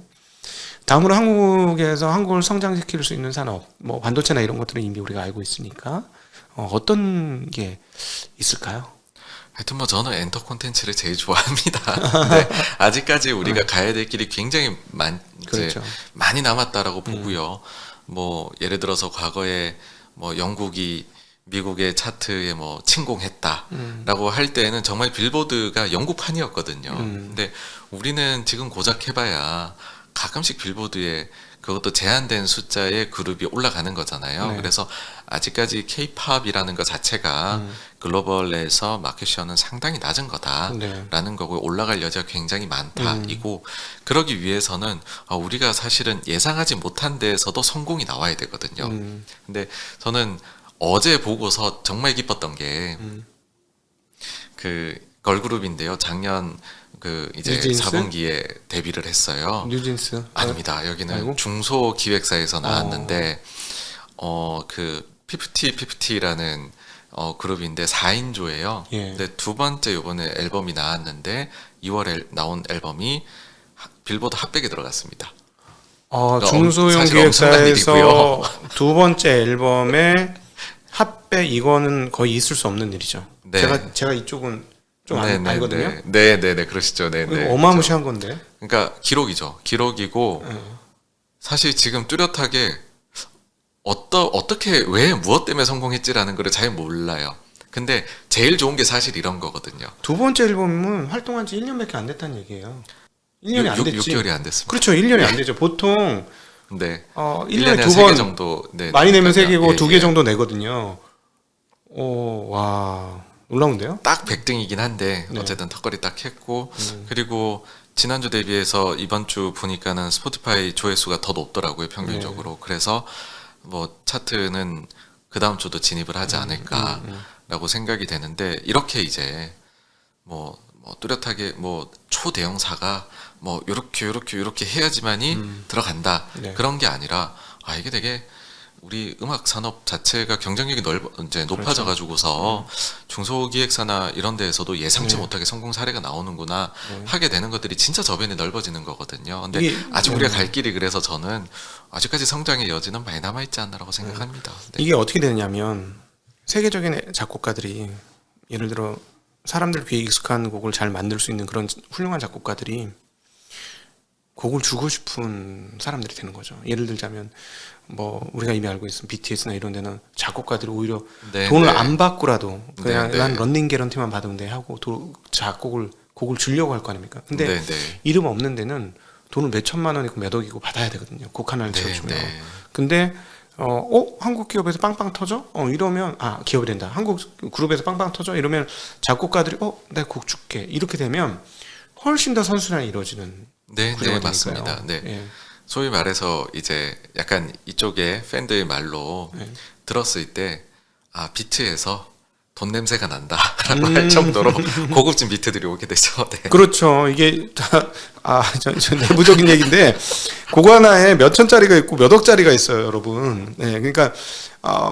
다음으로 한국에서 한국을 성장시킬 수 있는 산업, 뭐 반도체나 이런 것들은 이미 우리가 알고 있으니까 어떤 게 있을까요? 하여튼 뭐 저는 엔터 콘텐츠를 제일 좋아합니다. 네, 아직까지 우리가 가야 될 길이 굉장히 그렇죠. 많이 남았다라고 보고요. 뭐 예를 들어서 과거에 뭐 영국이 미국의 차트에 뭐 침공했다라고 할 때는 정말 빌보드가 영국판이었거든요. 근데 우리는 지금 고작 해봐야 가끔씩 빌보드에 그것도 제한된 숫자의 그룹이 올라가는 거잖아요. 네. 그래서 아직까지 K-팝이라는 것 자체가 글로벌에서 마켓시어는 상당히 낮은 거다라는 거고 올라갈 여지가 굉장히 많다이고 그러기 위해서는 우리가 사실은 예상하지 못한 데에서도 성공이 나와야 되거든요. 근데 저는 어제 보고서 정말 기뻤던 게 그 걸그룹인데요. 작년 그 이제 뉴진스? 4분기에 데뷔를 했어요. 뉴진스? 아닙니다. 여기는 아니고? 중소기획사에서 나왔는데 그 피프티라는 그룹인데 4인조예요. 예. 근데 두 번째 이번에 앨범이 나왔는데 2월에 나온 앨범이 빌보드 핫백에 들어갔습니다. 중소형 사실 엄청난 기획사에서 일이고요. 두 번째 앨범에 핫백 이거는 거의 있을 수 없는 일이죠. 네. 제가 이쪽은 좀 알거든요. 네네네 그러시죠. 네네. 어마무시한 건데. 그러니까 기록이죠. 기록이고 사실 지금 뚜렷하게 어떻게 왜 무엇 때문에 성공했지라는 걸 잘 몰라요. 근데 제일 좋은 게 사실 이런 거거든요. 두 번째 앨범은 활동한 지 1년밖에 안 됐다는 얘기예요. 1년이 안 됐지. 6개월이 안 됐습니다. 그렇죠. 1년이 안 되죠. 보통 네. 1년에 1년에 두 3개 번 정도 많이 내면 3개고 예, 2개 예. 정도 내거든요. 와. 놀라운데요? 딱 100등이긴 한데 네. 어쨌든 턱걸이 딱 했고 그리고 지난주 대비해서 이번 주 보니까는 스포티파이 조회수가 더 높더라고요 평균적으로. 그래서 뭐 차트는 그 다음 주도 진입을 하지 않을까라고 생각이 되는데 이렇게 이제 뭐 뚜렷하게 뭐 초대형사가 뭐 요렇게 해야지만이 들어간다 네. 그런 게 아니라 이게 되게 우리 음악 산업 자체가 경쟁력이 이제 높아져 가지고서 중소기획사나 이런 데에서도 예상치 네. 못하게 성공 사례가 나오는구나 하게 되는 것들이 진짜 저변이 넓어지는 거거든요. 근데 이게, 아직 우리가 갈 길이 그래서 저는 아직까지 성장의 여지는 많이 남아 있지 않나라고 생각합니다. 네. 이게 어떻게 되느냐면 세계적인 작곡가들이 예를 들어 사람들 귀에 익숙한 곡을 잘 만들 수 있는 그런 훌륭한 작곡가들이 곡을 주고 싶은 사람들이 되는 거죠. 예를 들자면 뭐 우리가 이미 알고 있는 BTS나 이런 데는 작곡가들이 오히려 네, 돈을 네. 안 받고라도 그냥 네, 네. 난 런닝 개런티만 받으면 돼 하고 곡을 주려고 할 거 아닙니까? 근데 네, 네. 이름 없는 데는 돈을 몇 천만 원이고 몇 억이고 받아야 되거든요. 곡 하나를 채워주면. 네. 근데 한국 기업에서 빵빵 터져? 이러면 기업이 된다. 한국 그룹에서 빵빵 터져? 이러면 작곡가들이 내가 곡 줄게. 이렇게 되면 훨씬 더 선순환이 이루어지는 네, 구조가 맞습니다. 되니까요. 네. 예. 소위 말해서 이제 약간 이쪽에 팬들의 말로 들었을 때 비트에서 돈 냄새가 난다라고 할 정도로 고급진 비트들이 오게 되죠. 네. 그렇죠. 이게 저 내부적인 얘기인데 그거 하나에 몇 천짜리가 있고 몇 억짜리가 있어요, 여러분. 네, 그러니까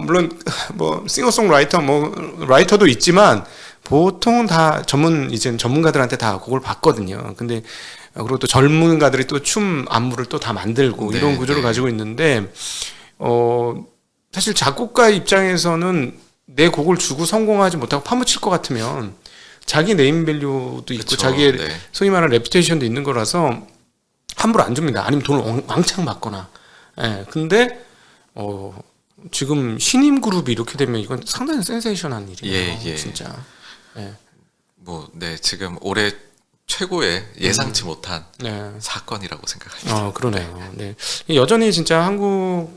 물론 뭐 싱어송라이터 뭐 라이터도 있지만 보통 다 이제 전문가들한테 다 그걸 받거든요. 근데 그리고 또 전문가들이 또 춤 안무를 또 다 만들고 네, 이런 구조를 가지고 있는데 사실 작곡가 입장에서는 내 곡을 주고 성공하지 못하고 파묻힐 것 같으면 자기 네임밸류도 있고 그쵸, 자기의 네. 소위 말하는 레퓨테이션도 있는 거라서 함부로 안 줍니다. 아니면 돈을 왕창 받거나. 예. 근데 지금 신인 그룹이 이렇게 되면 이건 상당히 센세이션한 일이에요. 예. 진짜. 예. 네, 지금 올해 최고의 예상치 못한 네. 사건이라고 생각합니다. 그러네요. 네. 여전히 진짜 한국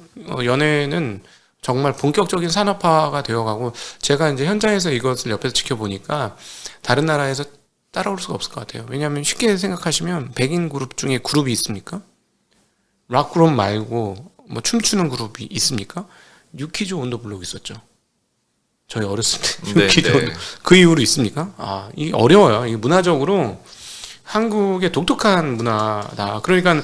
연예는 정말 본격적인 산업화가 되어가고 제가 이제 현장에서 이것을 옆에서 지켜보니까 다른 나라에서 따라올 수가 없을 것 같아요. 왜냐하면 쉽게 생각하시면 백인 그룹 중에 그룹이 있습니까? 락 그룹 말고 뭐 춤추는 그룹이 있습니까? 뉴키즈 온 더 블록 있었죠. 저희 어렸을 때 네, 뉴키즈 네. 그 이후로 있습니까? 이게 어려워요. 이게 문화적으로 한국의 독특한 문화다. 그러니까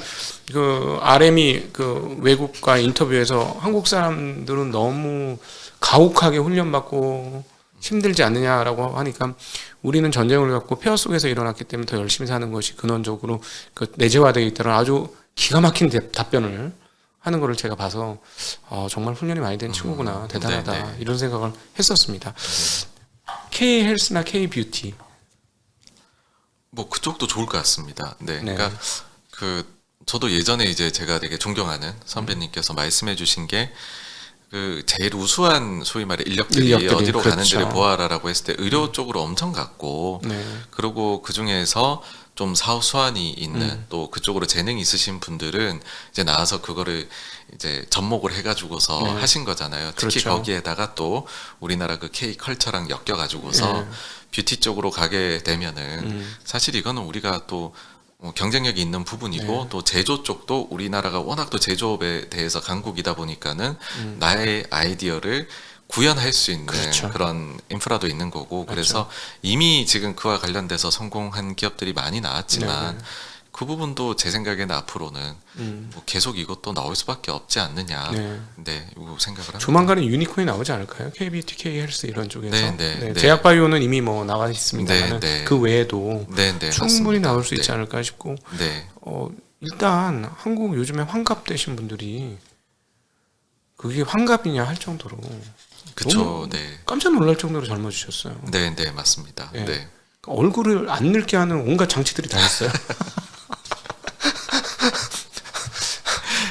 그 RM이 그 외국과 인터뷰에서 한국 사람들은 너무 가혹하게 훈련받고 힘들지 않느냐라고 하니까 우리는 전쟁을 갖고 폐허 속에서 일어났기 때문에 더 열심히 사는 것이 근원적으로 그 내재화되어 있다는 아주 기가 막힌 답변을 하는 거를 제가 봐서 정말 훈련이 많이 된 친구구나, 대단하다 네네. 이런 생각을 했었습니다. K 헬스나 K 뷰티 뭐 그쪽도 좋을 것 같습니다. 네, 네. 그러니까 저도 예전에 이제 제가 되게 존경하는 선배님께서 말씀해주신 게 그 제일 우수한 소위 말해 인력들이 어디로 그렇죠. 가는지를 보아라라고 했을 때 의료 쪽으로 엄청 갔고 네. 그리고 그 중에서 좀 사후 수완이 있는 또 그쪽으로 재능이 있으신 분들은 이제 나와서 그거를 이제 접목을 해가지고서 네. 하신 거잖아요. 특히 그렇죠. 거기에다가 또 우리나라 그 K 컬처랑 엮여가지고서 네. 뷰티 쪽으로 가게 되면은 사실 이거는 우리가 또 경쟁력이 있는 부분이고 네. 또 제조 쪽도 우리나라가 워낙 또 제조업에 대해서 강국이다 보니까는 나의 아이디어를 구현할 수 있는 그렇죠. 그런 인프라도 있는 거고 그래서 이미 지금 그와 관련돼서 성공한 기업들이 많이 나왔지만 네. 그 부분도 제 생각에는 앞으로는 뭐 계속 이것도 나올 수밖에 없지 않느냐 네. 이거 생각을 합니다. 조만간에 유니콘이 나오지 않을까요? KBT, K헬스 이런 쪽에서. 네. 제약바이오는 이미 뭐 나와 있습니다만 네. 그 외에도 충분히 맞습니다. 나올 수 있지 않을까 싶고 네. 일단 한국 요즘에 환갑 되신 분들이 그게 환갑이냐 할 정도로 그쵸. 너무 네. 깜짝 놀랄 정도로 젊어지셨어요. 네, 맞습니다. 네. 네. 얼굴을 안 늙게 하는 온갖 장치들이 다 있어요.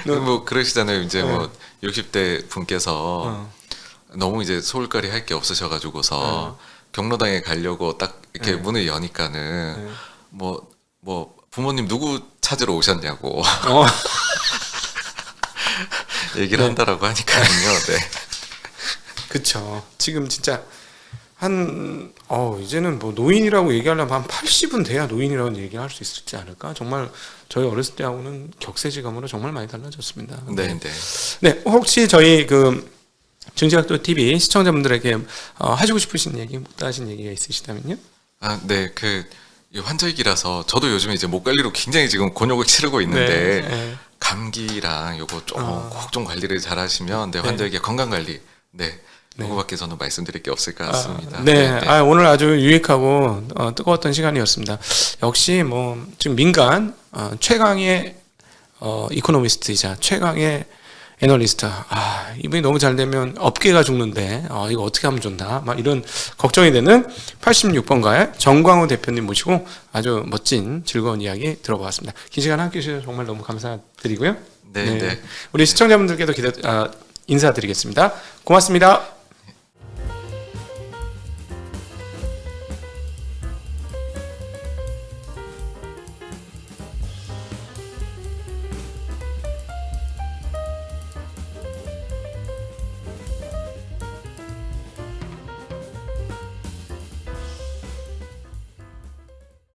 뭐 그러시잖아요. 이제 네. 뭐 60대 분께서 너무 이제 소울거리 할 게 없으셔가지고서 경로당에 가려고 딱 이렇게 문을 여니까는 뭐 부모님 누구 찾으러 오셨냐고 얘기를 한다라고 하니까요. 네. 그쵸. 지금 진짜 이제는 뭐 노인이라고 얘기하려면 한 80은 돼야 노인이라고 얘기할 수 있지 않을까? 정말 저희 어렸을 때하고는 격세지감으로 정말 많이 달라졌습니다. 네, 혹시 저희 그 증시각도 TV 시청자분들에게 하시고 싶으신 얘기, 못하신 얘기가 있으시다면요? 네, 이 환절기라서 저도 요즘에 이제 목 관리로 굉장히 지금 곤욕을 치르고 있는데 네. 감기랑 요거 꼭 좀 관리를 잘 하시면 환절기 건강 관리 그거밖에 저는 말씀드릴 게 없을 것 같습니다. 오늘 아주 유익하고 뜨거웠던 시간이었습니다. 역시 뭐 지금 민간 최강의 이코노미스트이자 최강의 애널리스트. 이분이 너무 잘 되면 업계가 죽는데 이거 어떻게 하면 좋나 막 이런 걱정이 되는 86번가의 정광호 대표님 모시고 아주 멋진 즐거운 이야기 들어보았습니다. 긴 시간 함께 해주셔서 정말 너무 감사드리고요. 네. 우리 시청자분들께도 인사드리겠습니다. 고맙습니다.